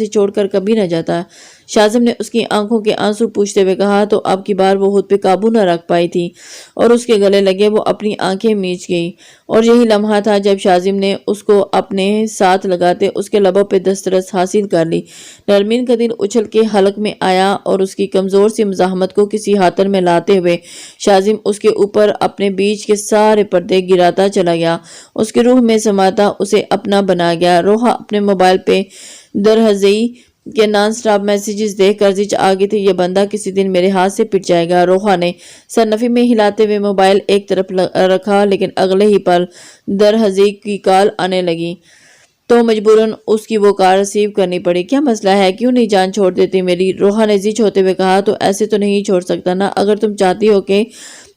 چھوڑ کر کبھی نہ جاتا۔ شاذم نے اس کی آنکھوں کے آنسو پوچھتے ہوئے کہا تو اب کی بار وہ خود پہ قابو نہ رکھ پائی تھی اور اس کے گلے لگے وہ اپنی آنکھیں میچ گئی، اور یہی لمحہ تھا جب شاذم نے اس کو اپنے ساتھ لگاتے اس کے لبوں پہ دسترس حاصل کر لی۔ نرمین کا دل اچھل کے حلق میں آیا اور اس کی کمزور سی مزاحمت کو کسی ہاتھ میں لاتے ہوئے شاذم اس کے اوپر اپنے بیچ کے سارے پردے گراتا چلا گیا، اس کے روح میں سماتا اسے اپنا بنا گیا۔ روحا اپنے موبائل پہ درہزئی کے نان سٹاپ میسیجز دیکھ کر زچ آگئی تھی، یہ بندہ کسی دن میرے ہاتھ سے پٹ جائے گا۔ روحا نے سر نفی میں ہلاتے ہوئے موبائل ایک طرف رکھا، لیکن اگلے ہی پل درہزئی کی کال آنے لگی تو مجبوراً اس کی وہ کال ریسیو کرنی پڑی۔ کیا مسئلہ ہے؟ کیوں نہیں جان چھوڑ دیتی میری؟ روحا نے زچ ہوتے ہوئے کہا تو ایسے تو نہیں چھوڑ سکتا نا، اگر تم چاہتی ہو کہ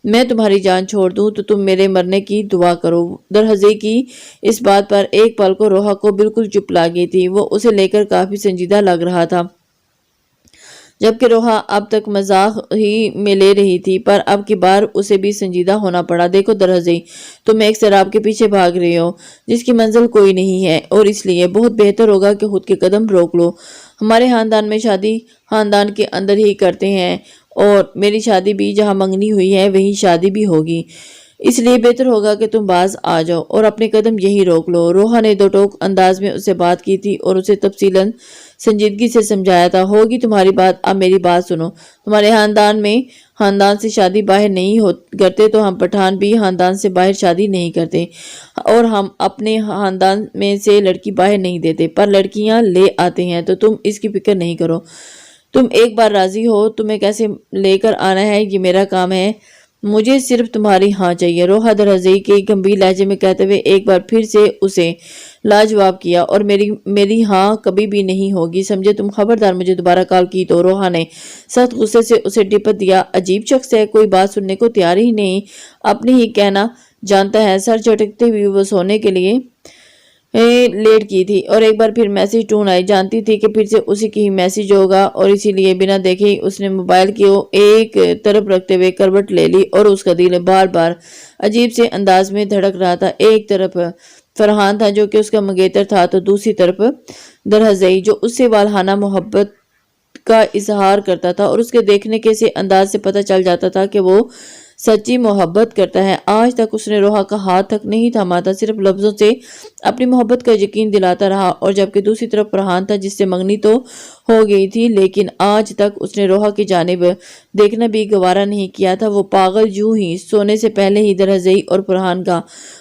میں تمہاری جان چھوڑ دوں تو تم میرے مرنے کی دعا کرو۔ درہزئی کی اس بات پر ایک پل کو روحا کو بالکل چپ لگی تھی، وہ اسے لے کر کافی سنجیدہ لگ رہا تھا، جبکہ روحا اب تک مزاح ہی میں لے رہی تھی، پر اب کی بار اسے بھی سنجیدہ ہونا پڑا۔ دیکھو درہزئی، تم ایک سراب کے پیچھے بھاگ رہی ہو جس کی منزل کوئی نہیں ہے، اور اس لیے بہت بہتر ہوگا کہ خود کے قدم روک لو۔ ہمارے خاندان میں شادی خاندان کے اندر ہی کرتے ہیں، اور میری شادی بھی جہاں منگنی ہوئی ہے وہیں شادی بھی ہوگی، اس لیے بہتر ہوگا کہ تم باز آ جاؤ اور اپنے قدم یہی روک لو۔ روحا نے دو ٹوک انداز میں اسے بات کی تھی اور اسے تفصیلاً سنجیدگی سے سمجھایا تھا۔ ہوگی تمہاری بات، اب میری بات سنو۔ تمہارے خاندان سے شادی باہر نہیں کرتے تو ہم پٹھان بھی خاندان سے باہر شادی نہیں کرتے، اور ہم اپنے خاندان میں سے لڑکی باہر نہیں دیتے، پر لڑکیاں لے آتے ہیں، تو تم اس کی فکر نہیں کرو۔ تم ایک بار راضی ہو، تمہیں کیسے لے کر آنا ہے یہ میرا کام ہے، مجھے صرف تمہاری ہاں چاہیے۔ روحا درہزئی کے گمبھیر لہجے میں کہتے ہوئے ایک بار پھر سے اسے لاجواب کیا، اور میری ہاں کبھی بھی نہیں ہوگی، سمجھے تم؟ خبردار مجھے دوبارہ کال کی تو۔ روحا نے سخت غصے سے اسے ڈپٹ دیا، عجیب شخص ہے، کوئی بات سننے کو تیار ہی نہیں، اپنی ہی کہنا جانتا ہے۔ سر جھٹکتے ہوئے وہ سونے کے لیے لیٹ کی تھی، اور ایک بار پھر میسیج ٹون آئی، جانتی تھی کہ پھر سے اسی کی ہی میسیج ہوگا، اور اسی لیے بنا دیکھے ہی اس نے موبائل کو ایک طرف رکھتے ہوئے کروٹ لے لی، اور اس کا دل بار بار عجیب سے انداز میں دھڑک رہا تھا۔ ایک طرف فرحان تھا جو کہ اس کا منگیتر تھا، تو دوسری طرف درہزئی جو اس سے والہانہ محبت کا اظہار کرتا تھا، اور اس کے دیکھنے کے سے انداز سے پتہ چل جاتا تھا کہ وہ سچی محبت کرتا ہے۔ آج تک اس نے روحا کا ہاتھ تک نہیں تھاما تھا، صرف لفظوں سے اپنی محبت کا یقین دلاتا رہا، اور جبکہ دوسری طرف فرحان تھا جس سے منگنی تو ہو گئی تھی، لیکن آج تک اس نے روحا کی جانب دیکھنا بھی گوارا نہیں کیا تھا۔ وہ پاگل یوں ہی سونے سے پہلے ہی درہزئی اور فرحان کا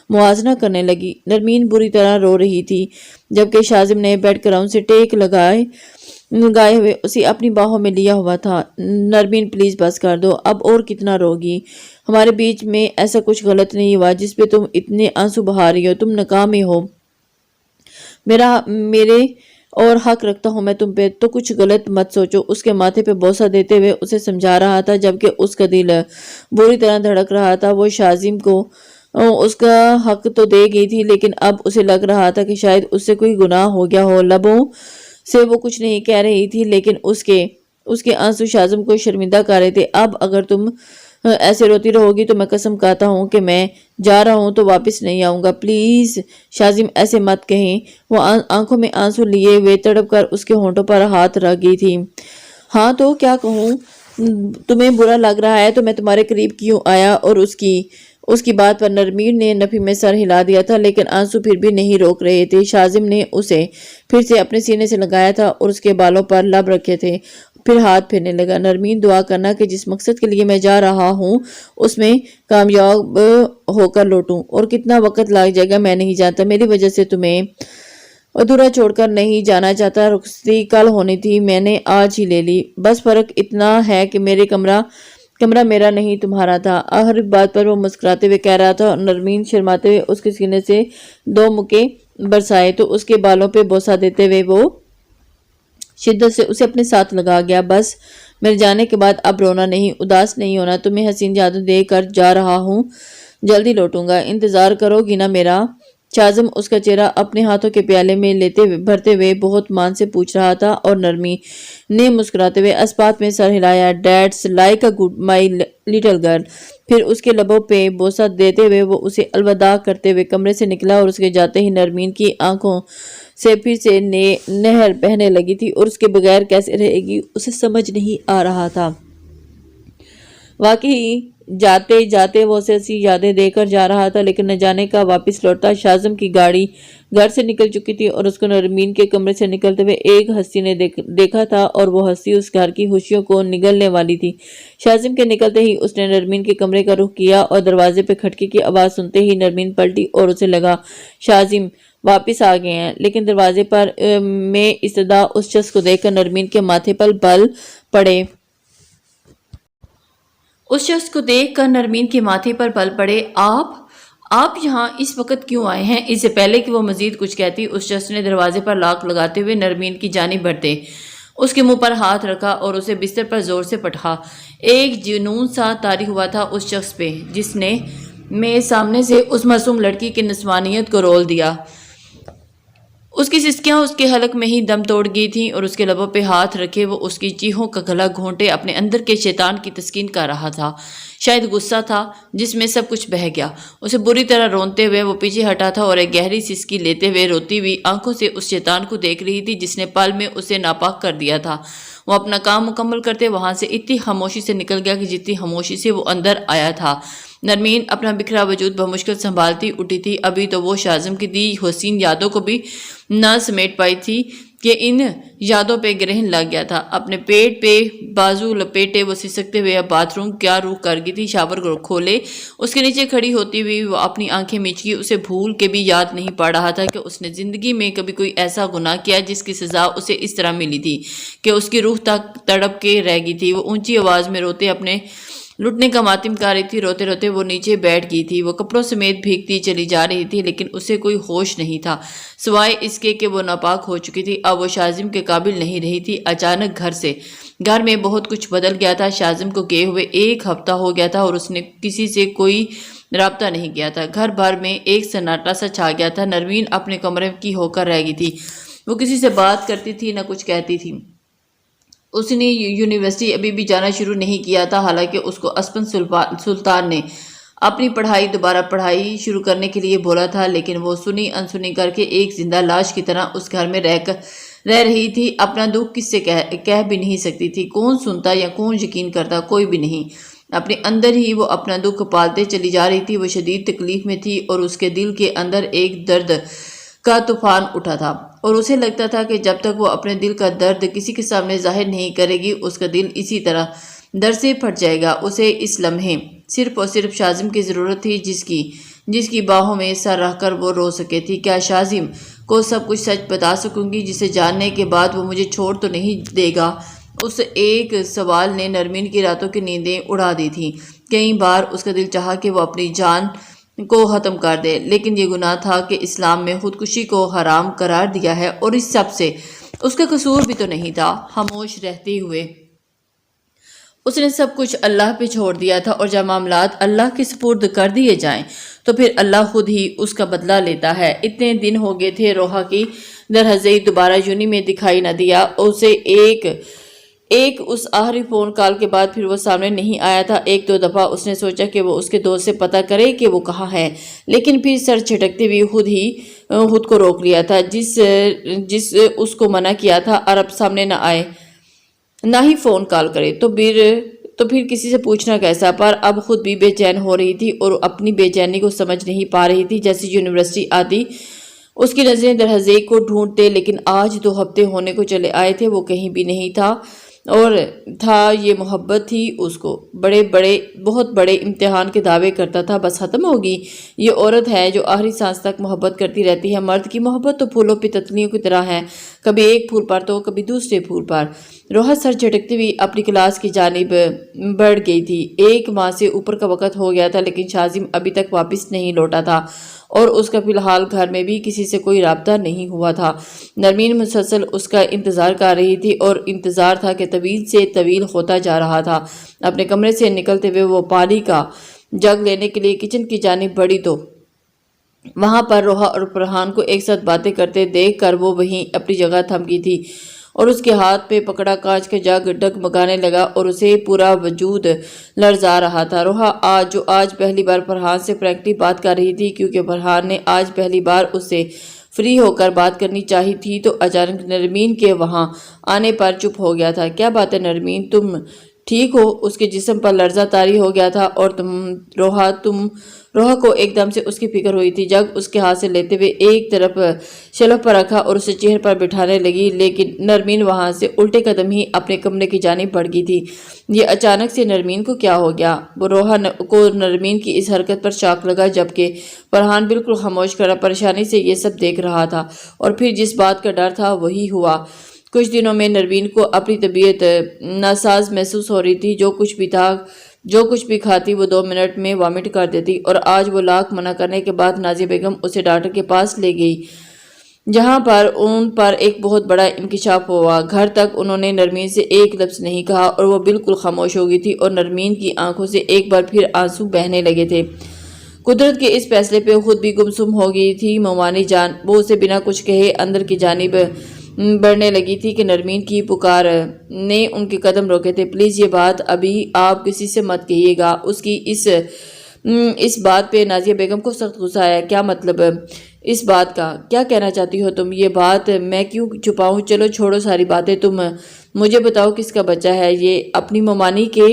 موازنہ کرنے لگی۔ نرمین بری طرح رو رہی تھی، جبکہ شاذم نے بیڈ کراؤن سے ٹیک لگائے ہوئے اسے اپنی باہوں میں لیا ہوا تھا۔ نرمین پلیز بس کر دو، اب اور کتنا روگی؟ ہمارے بیچ میں ایسا کچھ غلط نہیں ہوا جس پہ تم اتنے آنسو بہا رہی ہو، تم ناکام ہو، میرے اور حق رکھتا ہوں میں تم پہ، تو کچھ غلط مت سوچو۔ اس کے ماتھے پہ بوسہ دیتے ہوئے اسے سمجھا رہا تھا، جبکہ اس کا دل بری طرح دھڑک رہا تھا۔ وہ شاذم کو اس کا حق تو دے گئی تھی، لیکن اب اسے لگ رہا تھا کہ شاید اس سے کوئی گناہ ہو گیا ہو۔ لبوں سے وہ کچھ نہیں کہہ رہی تھی، لیکن اس کے آنسو شاذم کو شرمندہ کر رہے تھے۔ اب اگر تم ایسے روتی رہو گی تو میں قسم کھاتا ہوں کہ میں جا رہا ہوں تو واپس نہیں آؤں گا۔ پلیز شاذم ایسے مت کہیں۔ وہ آنکھوں میں آنسو لیے ہوئے تڑپ کر اس کے ہونٹوں پر ہاتھ رکھ گئی تھی۔ ہاں تو کیا کہوں؟ تمہیں برا لگ رہا ہے تو میں تمہارے قریب کیوں آیا؟ اور اس کی بات پر نرمین نے نفی میں سر ہلا دیا تھا، لیکن آنسو پھر بھی نہیں روک رہے تھے۔ شاذم نے اسے پھر سے اپنے سینے سے لگایا تھا اور اس کے بالوں پر لب رکھے تھے، پھر ہاتھ پھیرنے لگا۔ نرمین دعا کرنا کہ جس مقصد کے لیے میں جا رہا ہوں اس میں کامیاب ہو کر لوٹوں، اور کتنا وقت لگ جائے گا میں نہیں جانتا۔ میری وجہ سے تمہیں ادھورا چھوڑ کر نہیں جانا چاہتا۔ رخصتی کل ہونی تھی، میں نے آج ہی لے لی، بس فرق اتنا ہے کہ کمرہ میرا نہیں تمہارا تھا۔ ہر بات پر وہ مسکراتے ہوئے کہہ رہا تھا، اور نرمین شرماتے ہوئے اس کے سینے سے دو مکے برسائے تو اس کے بالوں پہ بوسہ دیتے ہوئے وہ شدت سے اسے اپنے ساتھ لگا گیا۔ بس میرے جانے کے بعد اب رونا نہیں، اداس نہیں ہونا، تمہیں حسین یادیں دے کر جا رہا ہوں، جلدی لوٹوں گا، انتظار کرو گی نا میرا؟ شاذم اس کا چہرہ اپنے ہاتھوں کے پیالے میں بھرتے ہوئے بہت مان سے پوچھ رہا تھا، اور نرمی نے مسکراتے ہوئے اسبات میں سر ہلایا۔ Dad's like a good my little girl. پھر اس کے لبوں پہ بوسہ دیتے ہوئے وہ اسے الوداع کرتے ہوئے کمرے سے نکلا، اور اس کے جاتے ہی نرمین کی آنکھوں سے پھر سے نہر بہنے لگی تھی، اور اس کے بغیر کیسے رہے گی اسے سمجھ نہیں آ رہا تھا۔ واقعی جاتے جاتے وہ اسے ایسی یادیں دے کر جا رہا تھا، لیکن نہ جانے کا واپس لوٹتا۔ شاذم کی گاڑی گھر سے نکل چکی تھی، اور اس کو نرمین کے کمرے سے نکلتے ہوئے ایک ہستی نے دیکھا تھا، اور وہ ہستی اس گھر کی خوشیوں کو نگلنے والی تھی۔ شاذم کے نکلتے ہی اس نے نرمین کے کمرے کا رخ کیا، اور دروازے پہ کھٹکی کی آواز سنتے ہی نرمین پلٹی اور اسے لگا شاذم واپس آ گئے ہیں، لیکن دروازے پر میں استدا اس شخص کو دیکھ کر نرمین کے ماتھے پر بل پڑے۔ آپ یہاں اس وقت کیوں آئے ہیں؟ اس سے پہلے کہ وہ مزید کچھ کہتی، اس شخص نے دروازے پر لاک لگاتے ہوئے نرمین کی جانب بڑھتے اس کے منہ پر ہاتھ رکھا اور اسے بستر پر زور سے پٹخا۔ ایک جنون سا طاری ہوا تھا اس شخص پہ، جس نے سامنے سے اس معصوم لڑکی کی نسوانیت کو رول دیا۔ اس کی سسکیاں اس کے حلق میں ہی دم توڑ گئی تھیں، اور اس کے لبوں پہ ہاتھ رکھے وہ اس کی چیخوں کا گلا گھونٹے اپنے اندر کے شیطان کی تسکین کر رہا تھا۔ شاید غصہ تھا جس میں سب کچھ بہہ گیا۔ اسے بری طرح رونتے ہوئے وہ پیچھے ہٹا تھا، اور ایک گہری سسکی لیتے ہوئے روتی ہوئی آنکھوں سے اس شیطان کو دیکھ رہی تھی جس نے پل میں اسے ناپاک کر دیا تھا۔ وہ اپنا کام مکمل کرتے وہاں سے اتنی خاموشی سے نکل گیا کہ جتنی خاموشی سے وہ اندر آیا تھا۔ نرمین اپنا بکھرا وجود بمشکل سنبھالتی اٹھی تھی۔ ابھی تو وہ شاذم کی دی حسین یادوں کو بھی نہ سمیٹ پائی تھی کہ ان یادوں پہ گرہن لگ گیا تھا۔ اپنے پیٹ پہ بازو لپیٹے وہ سسکتے ہوئے اب باتھ روم کیا روح کر گئی تھی۔ شاور کھولے اس کے نیچے کھڑی ہوتی ہوئی وہ اپنی آنکھیں میچی۔ اسے بھول کے بھی یاد نہیں پا رہا تھا کہ اس نے زندگی میں کبھی کوئی ایسا گناہ کیا جس کی سزا اسے اس طرح ملی تھی کہ اس کی روح تک تڑپ کے رہ گئی تھی۔ وہ اونچی آواز میں روتے اپنے لٹنے کا ماتم کر رہی تھی۔ روتے روتے وہ نیچے بیٹھ گئی تھی۔ وہ کپڑوں سمیت بھیگتی چلی جا رہی تھی، لیکن اسے کوئی ہوش نہیں تھا سوائے اس کے کہ وہ ناپاک ہو چکی تھی۔ اب وہ شاذم کے قابل نہیں رہی تھی۔ اچانک گھر میں بہت کچھ بدل گیا تھا۔ شاذم کو گئے ہوئے ایک ہفتہ ہو گیا تھا، اور اس نے کسی سے کوئی رابطہ نہیں کیا تھا۔ گھر بھر میں ایک سناٹا سا چھا گیا تھا۔ نرمین اپنے کمرے کی ہو کر رہ گئی تھی۔ وہ کسی سے بات کرتی تھی، نہ کچھ کہتی تھی۔ اس نے یونیورسٹی ابھی بھی جانا شروع نہیں کیا تھا، حالانکہ اس کو اسپن سلطان نے اپنی دوبارہ پڑھائی شروع کرنے کے لیے بولا تھا، لیکن وہ سنی انسنی کر کے ایک زندہ لاش کی طرح اس گھر میں رہ رہی تھی۔ اپنا دکھ کس سے کہہ بھی نہیں سکتی تھی۔ کون سنتا یا کون یقین کرتا؟ کوئی بھی نہیں۔ اپنے اندر ہی وہ اپنا دکھ پالتے چلی جا رہی تھی۔ وہ شدید تکلیف میں تھی، اور اس کے دل کے اندر ایک درد کا طوفان اٹھا تھا، اور اسے لگتا تھا کہ جب تک وہ اپنے دل کا درد کسی کے سامنے ظاہر نہیں کرے گی، اس کا دل اسی طرح درد سے پھٹ جائے گا۔ اسے اس لمحے صرف اور صرف شاذم کی ضرورت تھی، جس کی باہوں میں سر رکھ کر وہ رو سکے تھی۔ کیا شاذم کو سب کچھ سچ بتا سکوں گی، جسے جاننے کے بعد وہ مجھے چھوڑ تو نہیں دے گا؟ اس ایک سوال نے نرمین کی راتوں کی نیندیں اڑا دی تھیں۔ کئی بار اس کا دل چاہا کہ وہ اپنی جان کو ختم کر دے، لیکن یہ گناہ تھا کہ اسلام میں خودکشی کو حرام قرار دیا ہے، اور اس سب سے اس کا قصور بھی تو نہیں تھا۔ خاموش رہتے ہوئے اس نے سب کچھ اللہ پہ چھوڑ دیا تھا، اور جب معاملات اللہ کے سپرد کر دیے جائیں تو پھر اللہ خود ہی اس کا بدلہ لیتا ہے۔ اتنے دن ہو گئے تھے روحا کی درحضی دوبارہ یونی میں دکھائی نہ دیا۔ اسے ایک اس آخری فون کال کے بعد پھر وہ سامنے نہیں آیا تھا۔ ایک دو دفعہ اس نے سوچا کہ وہ اس کے دوست سے پتہ کرے کہ وہ کہاں ہے، لیکن پھر سر چھٹکتے ہوئے خود کو روک لیا تھا۔ جس اس کو منع کیا تھا عرب سامنے نہ آئے، نہ ہی فون کال کرے، تو پھر کسی سے پوچھنا کیسا؟ پر اب خود بھی بے چین ہو رہی تھی، اور اپنی بے چینی کو سمجھ نہیں پا رہی تھی۔ جیسے یونیورسٹی آتی اس کی نظریں درحضیق کو ڈھونڈتے، لیکن آج 2 ہفتے ہونے کو چلے آئے تھے، وہ کہیں بھی نہیں تھا، اور یہ محبت تھی اس کو بہت بڑے امتحان کے دعوے کرتا تھا، بس ختم ہوگی۔ یہ عورت ہے جو آخری سانس تک محبت کرتی رہتی ہے۔ مرد کی محبت تو پھولوں پہ تتلیوں کی طرح ہے، کبھی ایک پھول پر تو کبھی دوسرے پھول پر۔ روحا سر جھٹکتی ہوئی اپنی کلاس کی جانب بڑھ گئی تھی۔ 1 ماہ سے اوپر کا وقت ہو گیا تھا، لیکن شاذم ابھی تک واپس نہیں لوٹا تھا، اور اس کا فی الحال گھر میں بھی کسی سے کوئی رابطہ نہیں ہوا تھا۔ نرمین مسلسل اس کا انتظار کر رہی تھی، اور انتظار تھا کہ طویل سے طویل ہوتا جا رہا تھا۔ اپنے کمرے سے نکلتے ہوئے وہ پانی کا جگ لینے کے لیے کچن کی جانب بڑھی تو وہاں پر روحا اور فرحان کو ایک ساتھ باتیں کرتے دیکھ کر وہ وہیں اپنی جگہ تھم گئی تھی اور اس کے ہاتھ پہ پکڑا کانچ کا جگ ڈگمگانے لگا اور اسے پورا وجود لرزا رہا تھا۔ روحا آج پہلی بار فرحان سے فرینکلی بات کر رہی تھی، کیونکہ فرحان نے آج پہلی بار اس سے فری ہو کر بات کرنی چاہی تھی، تو اچانک نرمین کے وہاں آنے پر چپ ہو گیا تھا۔ کیا بات ہے نرمین، تم ٹھیک ہو؟ اس کے جسم پر لرزہ طاری ہو گیا تھا اور روحا کو ایک دم سے اس کی فکر ہوئی تھی۔ جگ اس کے ہاتھ سے لیتے ہوئے ایک طرف شیلف پر رکھا اور اسے چہرے پر بٹھانے لگی، لیکن نرمین وہاں سے الٹے قدم ہی اپنے کمرے کی جانب بڑھ گئی تھی۔ یہ اچانک سے نرمین کو کیا ہو گیا؟ روحا کو نرمین کی اس حرکت پر شاک لگا، جبکہ فرحان بالکل خاموش کھڑا پریشانی سے یہ سب دیکھ رہا تھا، اور پھر جس بات کا ڈر تھا وہی ہوا۔ کچھ دنوں میں نرمین کو اپنی طبیعت ناساز محسوس ہو رہی تھی۔ جو کچھ بھی کھاتی وہ 2 منٹ میں وامٹ کر دیتی، اور آج وہ لاکھ منع کرنے کے بعد نازیہ بیگم اسے ڈاکٹر کے پاس لے گئی، جہاں پر ان پر ایک بہت بڑا انکشاف ہوا۔ گھر تک انہوں نے نرمین سے ایک لفظ نہیں کہا اور وہ بالکل خاموش ہو گئی تھی، اور نرمین کی آنکھوں سے ایک بار پھر آنسو بہنے لگے تھے۔ قدرت کے اس فیصلے پہ خود بھی گمسم ہو گئی تھی مومانی جان۔ وہ اسے بنا کچھ کہے اندر کی جانب بڑھنے لگی تھی کہ نرمین کی پکار نے ان کے قدم روکے تھے۔ پلیز یہ بات ابھی آپ کسی سے مت کہیے گا۔ اس کی اس بات پہ نازیہ بیگم کو سخت غصہ آیا۔ کیا مطلب اس بات کا؟ کیا کہنا چاہتی ہو تم؟ یہ بات میں کیوں چھپاؤں؟ چلو چھوڑو ساری باتیں، تم مجھے بتاؤ کس کا بچہ ہے یہ؟ اپنی مومانی کے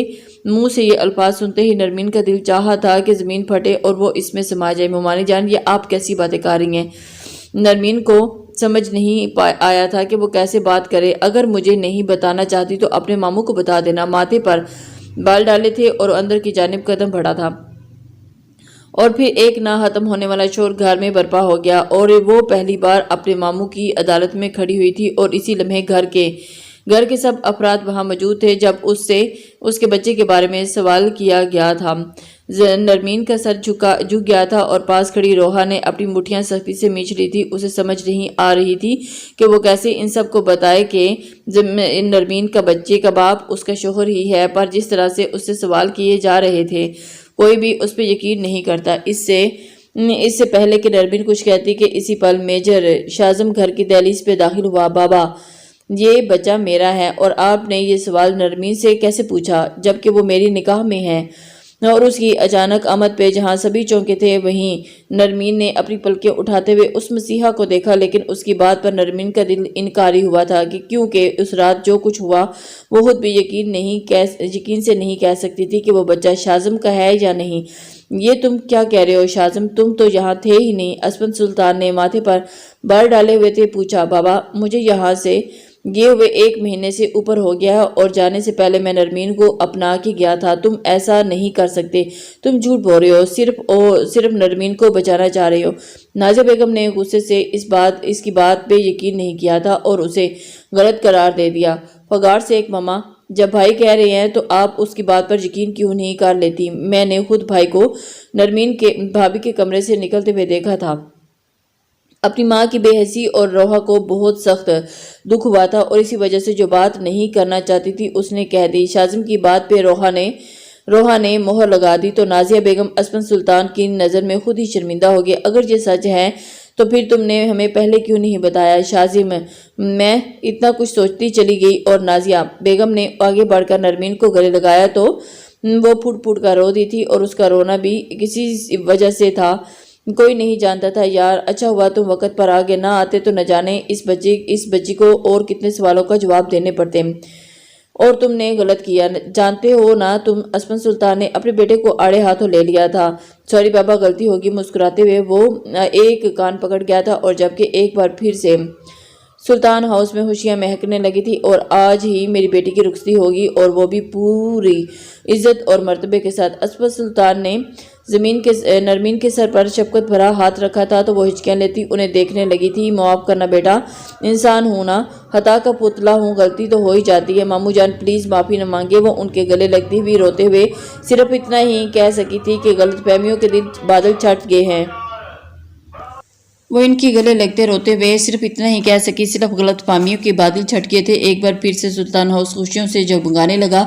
منہ سے یہ الفاظ سنتے ہی نرمین کا دل چاہا تھا کہ زمین پھٹے اور وہ اس میں سما جائے۔ مومانی جان، یہ آپ کیسی باتیں کر رہی ہیں؟ نرمین کو سمجھ نہیں آیا تھا کہ وہ کیسے بات کرے۔ اگر مجھے نہیں بتانا چاہتی تو اپنے ماموں کو بتا دینا۔ ماتھے پر بال ڈالے تھے اور اندر کی جانب قدم بڑھا تھا، اور پھر ایک نہ ختم ہونے والا شور گھر میں برپا ہو گیا، اور وہ پہلی بار اپنے ماموں کی عدالت میں کھڑی ہوئی تھی، اور اسی لمحے گھر کے سب افراد وہاں موجود تھے جب اس کے بچے کے بارے میں سوال کیا گیا تھا۔ نرمین کا سر جھک گیا تھا اور پاس کھڑی روحا نے اپنی مٹھیاں سختی سے میچ لی تھی۔ اسے سمجھ نہیں آ رہی تھی کہ وہ کیسے ان سب کو بتائے کہ نرمین کا بچے کا باپ اس کا شوہر ہی ہے، پر جس طرح سے اس سے سوال کیے جا رہے تھے کوئی بھی اس پہ یقین نہیں کرتا۔ اس سے پہلے کہ نرمین کچھ کہتی کہ اسی پل میجر شاذم گھر کی دہلیز پہ داخل ہوا۔ بابا، یہ بچہ میرا ہے، اور آپ نے یہ سوال نرمین سے کیسے پوچھا جبکہ وہ میری نکاح میں ہے؟ اور اس کی اچانک آمد پہ جہاں سبھی چونکے تھے، وہیں نرمین نے اپنی پلکیں اٹھاتے ہوئے اس مسیحا کو دیکھا، لیکن اس کی بات پر نرمین کا دل انکاری ہوا تھا، کیونکہ اس رات جو کچھ ہوا وہ خود بھی یقین سے نہیں کہہ سکتی تھی کہ وہ بچہ شاذم کا ہے یا نہیں۔ یہ تم کیا کہہ رہے ہو شاذم؟ تم تو یہاں تھے ہی نہیں۔ اسپن سلطان نے ماتھے پر بال ڈالے ہوئے تھے پوچھا۔ بابا، مجھے یہاں سے گئے ہوئے 1 مہینے سے اوپر ہو گیا ہے، اور جانے سے پہلے میں نرمین کو اپنا کے گیا تھا۔ تم ایسا نہیں کر سکتے، تم جھوٹ بول رہے ہو، صرف نرمین کو بچانا چاہ رہے ہو۔ نازیہ بیگم نے غصے سے اس کی بات پہ یقین نہیں کیا تھا اور اسے غلط قرار دے دیا۔ فگار سے ایک ماما، جب بھائی کہہ رہے ہیں تو آپ اس کی بات پر یقین کیوں نہیں کر لیتی؟ میں نے خود بھائی کو نرمین کے بھابی کے کمرے سے نکلتے ہوئے دیکھا تھا۔ اپنی ماں کی بے حسی اور روحا کو بہت سخت دکھ ہوا تھا، اور اسی وجہ سے جو بات نہیں کرنا چاہتی تھی اس نے کہہ دی۔ شاذم کی بات پہ روحا نے مہر لگا دی تو نازیہ بیگم اسپن سلطان کی نظر میں خود ہی شرمندہ ہو گئی۔ اگر یہ سچ ہے تو پھر تم نے ہمیں پہلے کیوں نہیں بتایا؟ شاذم، میں اتنا کچھ سوچتی چلی گئی، اور نازیہ بیگم نے آگے بڑھ کر نرمین کو گلے لگایا تو وہ پھوٹ پھوٹ کر رو دی تھی، اور اس کا رونا بھی کسی وجہ سے تھا، کوئی نہیں جانتا تھا۔ یار، اچھا ہوا تم وقت پر آگے نہ آتے تو نہ جانے اس بچی کو اور کتنے سوالوں کا جواب دینے پڑتے، اور تم نے غلط کیا، جانتے ہو نا تم۔ اسپن سلطان نے اپنے بیٹے کو آڑے ہاتھوں لے لیا تھا۔ سوری بابا، غلطی ہوگی۔ مسکراتے ہوئے وہ ایک کان پکڑ گیا تھا، اور جبکہ ایک بار پھر سے سلطان ہاؤس میں خوشیاں مہکنے لگی تھی، اور آج ہی میری بیٹی کی رخصتی ہوگی، اور وہ بھی پوری عزت اور مرتبے کے ساتھ۔ اسپن سلطان نے نرمین کے سر پر شفقت بھرا ہاتھ رکھا تھا تو وہ ہچکیاں لیتی انہیں دیکھنے لگی تھی۔ معاف کرنا بیٹا، انسان ہوں نا، خطا کا پتلا ہوں، غلطی تو ہو ہی جاتی ہے۔ ماموں جان پلیز معافی نہ مانگے۔ وہ ان کے گلے لگتی ہوئی روتے ہوئے صرف اتنا ہی کہہ سکی تھی کہ غلط فہمیوں کے دن بادل چھٹ گئے ہیں۔ وہ ان کی گلے لگتے روتے ہوئے صرف اتنا ہی کہہ سکی، صرف غلط فہمیوں کے بادل چھٹ گئے تھے۔ ایک بار پھر سے سلطان ہاؤس خوشیوں سے جگمگانے لگا۔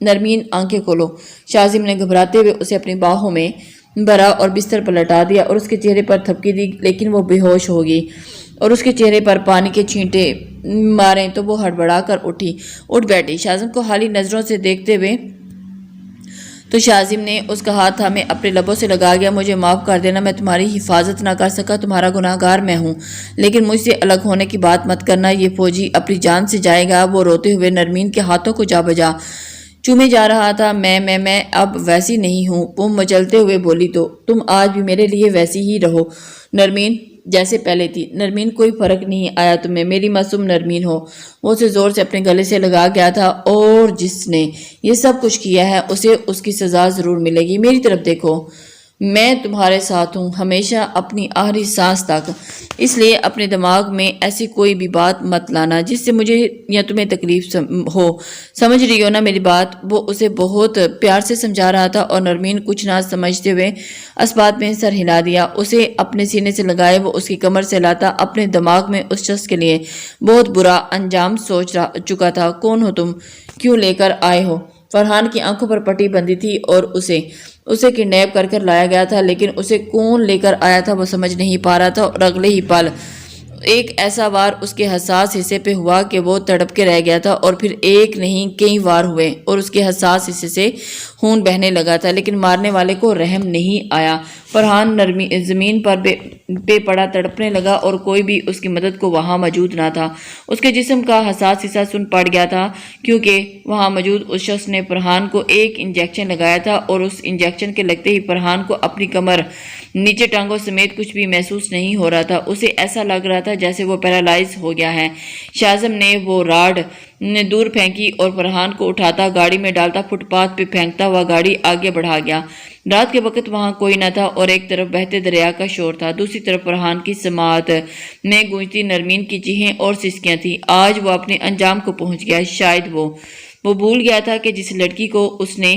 نرمین آنکھیں کھولو۔ شاذم نے گھبراتے ہوئے اسے اپنی باہوں میں بھرا اور بستر پر لٹا دیا اور اس کے چہرے پر تھپکی دی، لیکن وہ بے ہوش ہو گئی اور اس کے چہرے پر پانی کے چھینٹے مارے تو وہ ہڑبڑا کر اٹھ بیٹھی۔ شاذم کو حالی نظروں سے دیکھتے ہوئے تو شاذم نے اس کا ہاتھ تھامے اپنے لبوں سے لگا گیا۔ مجھے معاف کر دینا، میں تمہاری حفاظت نہ کر سکا، تمہارا گناہ گار میں ہوں، لیکن مجھ سے الگ ہونے کی بات مت کرنا، یہ فوجی اپنی جان سے جائے گا۔ وہ روتے ہوئے نرمین کے ہاتھوں کو جا بجا چومے جا رہا تھا۔ میں اب ویسی نہیں ہوں، وہ مچلتے ہوئے بولی، تو تم آج بھی میرے لیے ویسی ہی رہو نرمین، جیسے پہلے تھی۔ نرمین، کوئی فرق نہیں آیا تمہیں، میری معصوم نرمین ہو۔ وہ اسے زور سے اپنے گلے سے لگا گیا تھا، اور جس نے یہ سب کچھ کیا ہے اسے اس کی سزا ضرور ملے گی۔ میری طرف دیکھو، میں تمہارے ساتھ ہوں، ہمیشہ، اپنی آخری سانس تک، اس لیے اپنے دماغ میں ایسی کوئی بھی بات مت لانا جس سے مجھے یا تمہیں تکلیف ہو۔ سمجھ رہی ہو نا میری بات؟ وہ اسے بہت پیار سے سمجھا رہا تھا، اور نرمین کچھ نہ سمجھتے ہوئے اس بات میں سر ہلا دیا۔ اسے اپنے سینے سے لگائے وہ اس کی کمر سے لاتا، اپنے دماغ میں اس شخص کے لیے بہت برا انجام سوچ چکا تھا۔ کون ہو تم؟ کیوں لے کر آئے ہو؟ فرحان کی آنکھوں پر پٹی بندھی تھی اور اسے کڈنیپ کر لایا گیا تھا، لیکن اسے کون لے کر آیا تھا وہ سمجھ نہیں پا رہا تھا، اور اگلے ہی پل ایک ایسا وار اس کے حساس حصے پہ ہوا کہ وہ تڑپ کے رہ گیا تھا، اور پھر ایک نہیں کئی وار ہوئے اور اس کے حساس حصے سے خون بہنے لگا تھا، لیکن مارنے والے کو رحم نہیں آیا۔ فرحان زمین پر بے پڑا تڑپنے لگا اور کوئی بھی اس کی مدد کو وہاں موجود نہ تھا۔ اس کے جسم کا حساس حصہ سن پڑ گیا تھا، کیونکہ وہاں موجود اس شخص نے فرحان کو ایک انجیکشن لگایا تھا، اور اس انجیکشن کے لگتے ہی فرحان کو اپنی کمر، نیچے ٹانگوں سمیت کچھ بھی محسوس نہیں ہو رہا تھا۔ اسے ایسا لگ رہا تھا جیسے وہ پیرالائز ہو گیا ہے۔ شاذم نے وہ راڈ دور پھینکی اور فرحان کو اٹھاتا گاڑی میں ڈالتا فٹ پاتھ پہ پھینکتا ہوا گاڑی آگے بڑھا گیا۔ رات کے وقت وہاں کوئی نہ تھا، اور ایک طرف بہتے دریا کا شور تھا، دوسری طرف فرحان کی سماعت میں گونجتی نرمین کی چیخیں اور سسکیاں تھیں۔ آج وہ اپنے انجام کو پہنچ گیا۔ شاید وہ بھول گیا تھا کہ جس لڑکی کو اس نے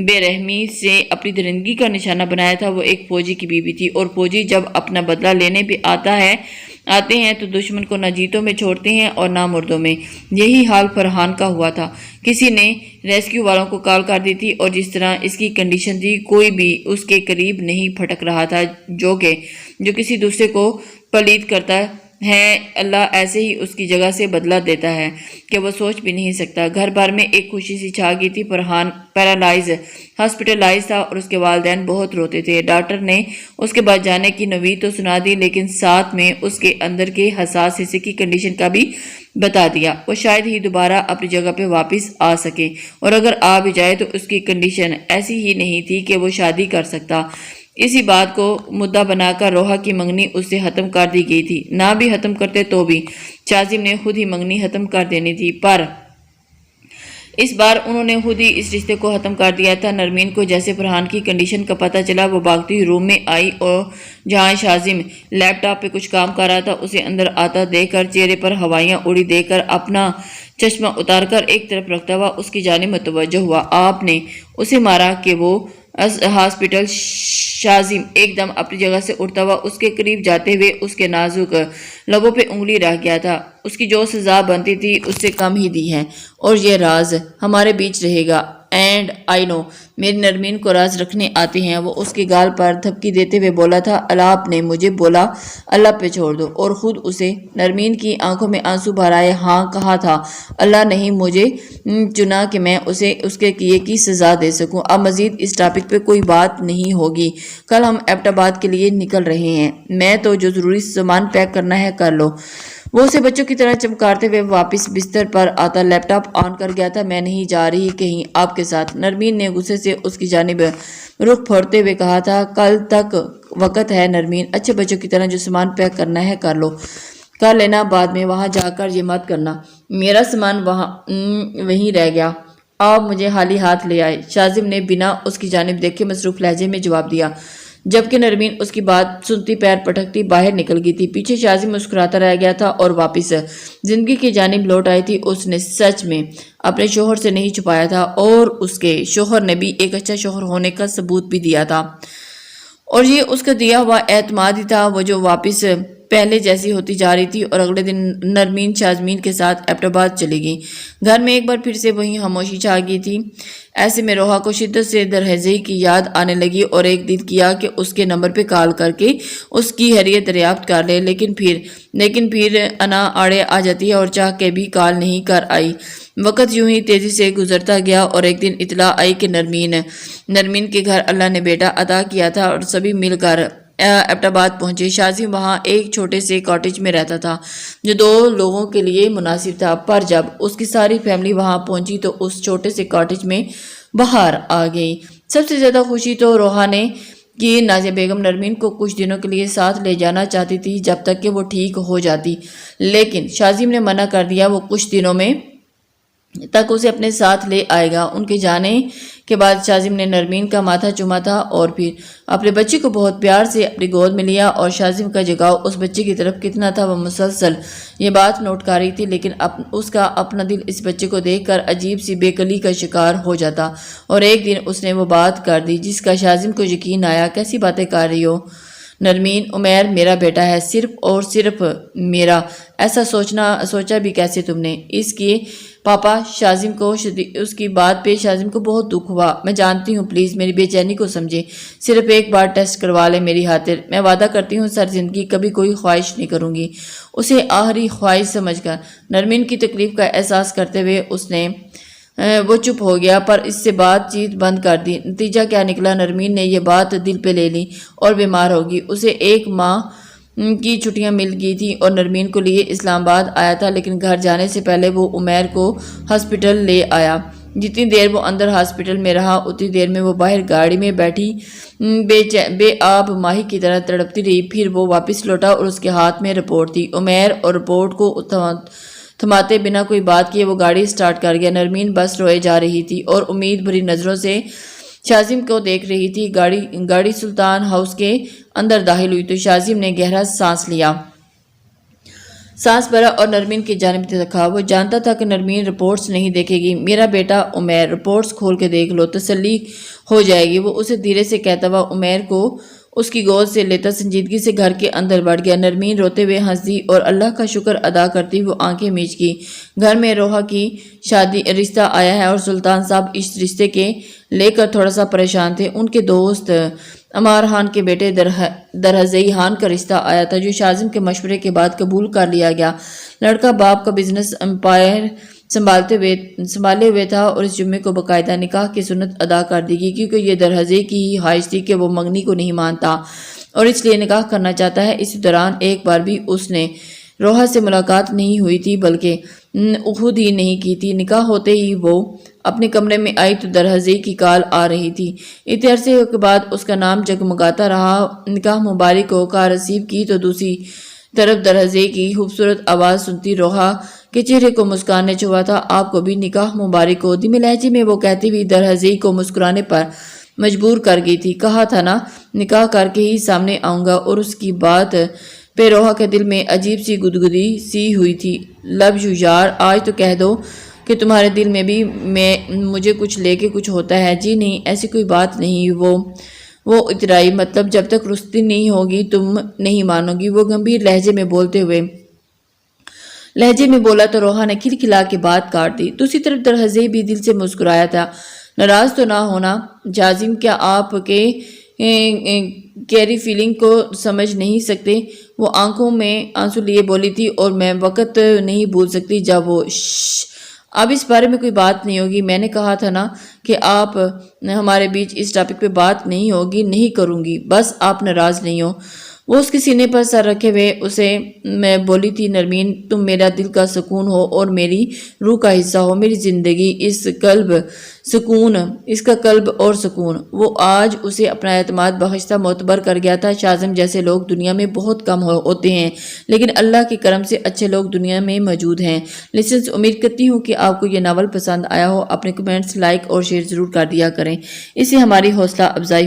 بے رحمی سے اپنی درندگی کا نشانہ بنایا تھا وہ ایک فوجی کی بیوی تھی، اور فوجی جب اپنا بدلہ لینے پہ آتے ہیں تو دشمن کو نہ جیتوں میں چھوڑتے ہیں اور نہ مردوں میں۔ یہی حال فرحان کا ہوا تھا۔ کسی نے ریسکیو والوں کو کال کر دی تھی، اور جس طرح اس کی کنڈیشن تھی کوئی بھی اس کے قریب نہیں پھٹک رہا تھا۔ جو کسی دوسرے کو پلید کرتا ہے، اللہ ایسے ہی اس کی جگہ سے بدلہ دیتا ہے کہ وہ سوچ بھی نہیں سکتا۔ گھر بھر میں ایک خوشی سی چھا گئی تھی۔ فرحان ہاسپٹلائز تھا اور اس کے والدین بہت روتے تھے۔ ڈاکٹر نے اس کے بعد جانے کی نوید تو سنا دی، لیکن ساتھ میں اس کے اندر کے حساس حصے کی کنڈیشن کا بھی بتا دیا۔ وہ شاید ہی دوبارہ اپنی جگہ پہ واپس آ سکے، اور اگر آ بھی جائے تو اس کی کنڈیشن ایسی ہی نہیں تھی کہ وہ شادی کر سکتا۔ اسی بات کو مدعا بنا کر روحا کی منگنی اس سے ختم کر دی گئی تھی۔ نہ بھی ختم کرتے تو بھی شاذم نے خود ہی منگنی ختم کر دینی تھی، پر اس بار انہوں نے خود ہی اس رشتے کو ختم کر دیا تھا۔ نرمین کو جیسے فرحان کی کنڈیشن کا پتہ چلا، وہ بھاگتی ہوئی روم میں آئی، اور جہاں شاذم لیپ ٹاپ پہ کچھ کام کر رہا تھا اسے اندر آتا دیکھ کر چہرے پر ہوائیاں اڑی دیکھ کر اپنا چشمہ اتار کر ایک طرف رکھتا ہوا اس کی جانب متوجہ ہوا۔ آپ نے اسے مارا کہ وہ ہاسپٹل؟ شاذم ایک دم اپنی جگہ سے اٹھتا ہوا اس کے قریب جاتے ہوئے اس کے نازک لبوں پہ انگلی رہ گیا تھا۔ اس کی جو سزا بنتی تھی اس سے کم ہی دی ہے، اور یہ راز ہمارے بیچ رہے گا۔ اینڈ آئی نو، میری نرمین کو راز رکھنے آتے ہیں۔ وہ اس کے گال پر دھپکی دیتے ہوئے بولا تھا، آپ نے مجھے بولا اللہ پہ چھوڑ دو، اور خود اسے نرمین کی آنکھوں میں آنسو بھر آئے۔ ہاں کہا تھا، اللہ نہیں مجھے چنا کہ میں اسے اس کے کیے کی سزا دے سکوں۔ اب مزید اس ٹاپک پہ کوئی بات نہیں ہوگی۔ کل ہم ایبٹ آباد کے لیے نکل رہے ہیں، میں تو جو ضروری سامان پیک کرنا ہے کر لو۔ وہ اسے بچوں کی طرح چمکارتے ہوئے واپس بستر پر آتا لیپ ٹاپ آن کر گیا تھا۔ میں نہیں جا رہی کہیں آپ کے ساتھ، نرمین نے غصے سے اس کی جانب رخ پھوڑتے ہوئے کہا تھا۔ کل تک وقت ہے نرمین، اچھے بچوں کی طرح جو سامان پیک کرنا ہے کر لو، کر لینا، بعد میں وہاں جا کر یہ مت کرنا میرا سامان وہیں رہ گیا، آپ مجھے خالی ہاتھ لے آئے۔ شاذم نے بنا اس کی جانب دیکھے مصروف لہجے میں جواب دیا، جبکہ نرمین اس کی بات سنتی پیر پٹکتی باہر نکل گئی تھی۔ پیچھے شاذم مسکراتا رہ گیا تھا اور واپس زندگی کی جانب لوٹ آئی تھی۔ اس نے سچ میں اپنے شوہر سے نہیں چھپایا تھا، اور اس کے شوہر نے بھی ایک اچھا شوہر ہونے کا ثبوت بھی دیا تھا، اور یہ اس کا دیا ہوا اعتماد ہی تھا وہ جو واپس پہلے جیسی ہوتی جا رہی تھی اور اگلے دن نرمین شازمین کے ساتھ ایبٹ آباد چلی گئی۔ گھر میں ایک بار پھر سے وہی خاموشی چھا گئی تھی۔ ایسے میں روحا کو شدت سے درہزئی کی یاد آنے لگی اور ایک دل کیا کہ اس کے نمبر پہ کال کر کے اس کی خیریت دریافت کر لے، لیکن پھر انا آڑے آ جاتی ہے اور چاہ کے بھی کال نہیں کر آئی۔ وقت یوں ہی تیزی سے گزرتا گیا اور ایک دن اطلاع آئی کہ نرمین کے گھر اللہ نے بیٹا عطا کیا تھا اور سبھی مل کر ایبٹ آباد پہنچے۔ شازم وہاں ایک چھوٹے سے کاٹیج میں رہتا تھا جو 2 لوگوں کے لیے مناسب تھا، پر جب اس کی ساری فیملی وہاں پہنچی تو اس چھوٹے سے کاٹیج میں بہار آ گئی۔ سب سے زیادہ خوشی تو روحا نے کہ نازیہ بیگم نرمین کو کچھ دنوں کے لیے ساتھ لے جانا چاہتی تھی جب تک کہ وہ ٹھیک ہو جاتی، لیکن شازم نے منع کر دیا۔ وہ کچھ دنوں میں تک اسے اپنے ساتھ لے آئے گا۔ ان کے جانے کے بعد شازم نے نرمین کا ماتھا چوما تھا اور پھر اپنے بچے کو بہت پیار سے اپنی گود میں لیا، اور شازم کا جھکاؤ اس بچے کی طرف کتنا تھا وہ مسلسل یہ بات نوٹ کر رہی تھی، لیکن اس کا اپنا دل اس بچے کو دیکھ کر عجیب سی بے قلی کا شکار ہو جاتا، اور ایک دن اس نے وہ بات کر دی جس کا شازم کو یقین آیا۔ کیسی باتیں کر رہی ہو نرمین؟ عمیر میرا بیٹا ہے، صرف اور صرف میرا۔ ایسا سوچا بھی کیسے تم نے؟ اس کے پاپا اس کی بات پہ شازم کو بہت دکھ ہوا۔ میں جانتی ہوں، پلیز میری بے چینی کو سمجھے، صرف ایک بار ٹیسٹ کروا لے میری خاطر۔ میں وعدہ کرتی ہوں سر زندگی کبھی کوئی خواہش نہیں کروں گی۔ اسے آخری خواہش سمجھ کر نرمین کی تکلیف کا احساس کرتے ہوئے وہ چپ ہو گیا، پر اس سے بات چیت بند کر دی۔ نتیجہ کیا نکلا؟ نرمین نے یہ بات دل پہ لے لی اور بیمار ہوگی۔ اسے 1 ماہ کی چھٹیاں مل گئی تھی اور نرمین کو لیے اسلام آباد آیا تھا، لیکن گھر جانے سے پہلے وہ عمیر کو ہاسپٹل لے آیا۔ جتنی دیر وہ اندر ہاسپٹل میں رہا اتنی دیر میں وہ باہر گاڑی میں بیٹھی بے آب ماہی کی طرح تڑپتی رہی۔ پھر وہ واپس لوٹا اور اس کے ہاتھ میں رپورٹ تھی۔ عمیر اور رپورٹ کو تھماتے بنا کوئی بات کیے وہ گاڑی سٹارٹ کر گیا۔ نرمین بس روئے جا رہی تھی اور امید بھری نظروں سے شازم کو دیکھ رہی تھی۔ گاڑی سلطان ہاؤس کے اندر داخل ہوئی تو شازم نے گہرا سانس لیا، سانس بھرا اور نرمین کی جانب دیکھا۔ وہ جانتا تھا کہ نرمین رپورٹس نہیں دیکھے گی۔ میرا بیٹا عمیر، رپورٹس کھول کے دیکھ لو، تسلی ہو جائے گی، وہ اسے دھیرے سے کہتا ہوا عمیر کو اس کی گود سے لیتا سنجیدگی سے گھر کے اندر بڑھ گیا۔ نرمین روتے ہوئے ہنس دی اور اللہ کا شکر ادا کرتی وہ آنکھیں میچ کی۔ گھر میں روحا کی شادی رشتہ آیا ہے اور سلطان صاحب اس رشتے کے لے کر تھوڑا سا پریشان تھے۔ ان کے دوست عمار خان کے بیٹے درہزئی خان کا رشتہ آیا تھا جو شازم کے مشورے کے بعد قبول کر لیا گیا۔ لڑکا باپ کا بزنس امپائر سنبھالے ہوئے تھا اور اس جمعے کو باقاعدہ نکاح کی سنت ادا کر دی گئی، کیونکہ یہ درہزئی کی ہی خواہش تھی کہ وہ منگنی کو نہیں مانتا اور اس لیے نکاح کرنا چاہتا ہے۔ اسی دوران ایک بار بھی اس نے روحا سے ملاقات نہیں ہوئی تھی، بلکہ خود ہی نہیں کی تھی۔ نکاح ہوتے ہی وہ اپنے کمرے میں آئی تو درہزئی کی کال آ رہی تھی۔ اتنے عرصے کے بعد اس کا نام جگمگاتا رہا۔ نکاح مبارک ہو کہا ریسیو کی تو دوسری طرف درہزئی کی خوبصورت آواز سنتی روحا کے چہرے کو مسکان نے چھوا تھا۔ آپ کو بھی نکاح مبارک ہو، دھیمے لہجے میں وہ کہتی ہوئی درہزئی کو مسکرانے پر مجبور کر گئی تھی۔ کہا تھا نا نکاح کر کے ہی سامنے آؤں گا، اور اس کی بات پہ روحا کے دل میں عجیب سی گدگدی سی ہوئی تھی۔ لو یو یار، آج تو کہہ دو کہ تمہارے دل میں بھی مجھے کچھ لے کے کچھ ہوتا ہے۔ جی نہیں، ایسی کوئی بات نہیں۔ وہ اترائی، مطلب جب تک رشتے نہیں ہوگی تم نہیں مانو گی، وہ گمبھیر لہجے میں بولا تو روحا نے کھلکھلا کے بات کاٹ دی۔ دوسری طرف درہزئی بھی دل سے مسکرایا تھا۔ ناراض تو نہ ہونا شازم، کیا آپ کے کیری فیلنگ کو سمجھ نہیں سکتے؟ وہ آنکھوں میں آنسو لیے بولی تھی، اور میں وقت نہیں بھول سکتی جب وہ اب اس بارے میں کوئی بات نہیں ہوگی۔ میں نے کہا تھا نا کہ آپ ہمارے بیچ اس ٹاپک پہ بات نہیں ہوگی، نہیں کروں گی، بس آپ ناراض نہیں ہو۔ وہ اس کے سینے پر سر رکھے ہوئے اسے میں بولی تھی، نرمین تم میرا دل کا سکون ہو اور میری روح کا حصہ ہو، میری زندگی اس کا قلب اور سکون۔ وہ آج اسے اپنا اعتماد بخشتہ معتبر کر گیا تھا۔ شازم جیسے لوگ دنیا میں بہت کم ہوتے ہیں، لیکن اللہ کے کرم سے اچھے لوگ دنیا میں موجود ہیں۔ لسنرز، امید کرتی ہوں کہ آپ کو یہ ناول پسند آیا ہو۔ اپنے کمنٹس لائک اور شیئر ضرور کر دیا کریں، اس سے ہماری حوصلہ افزائی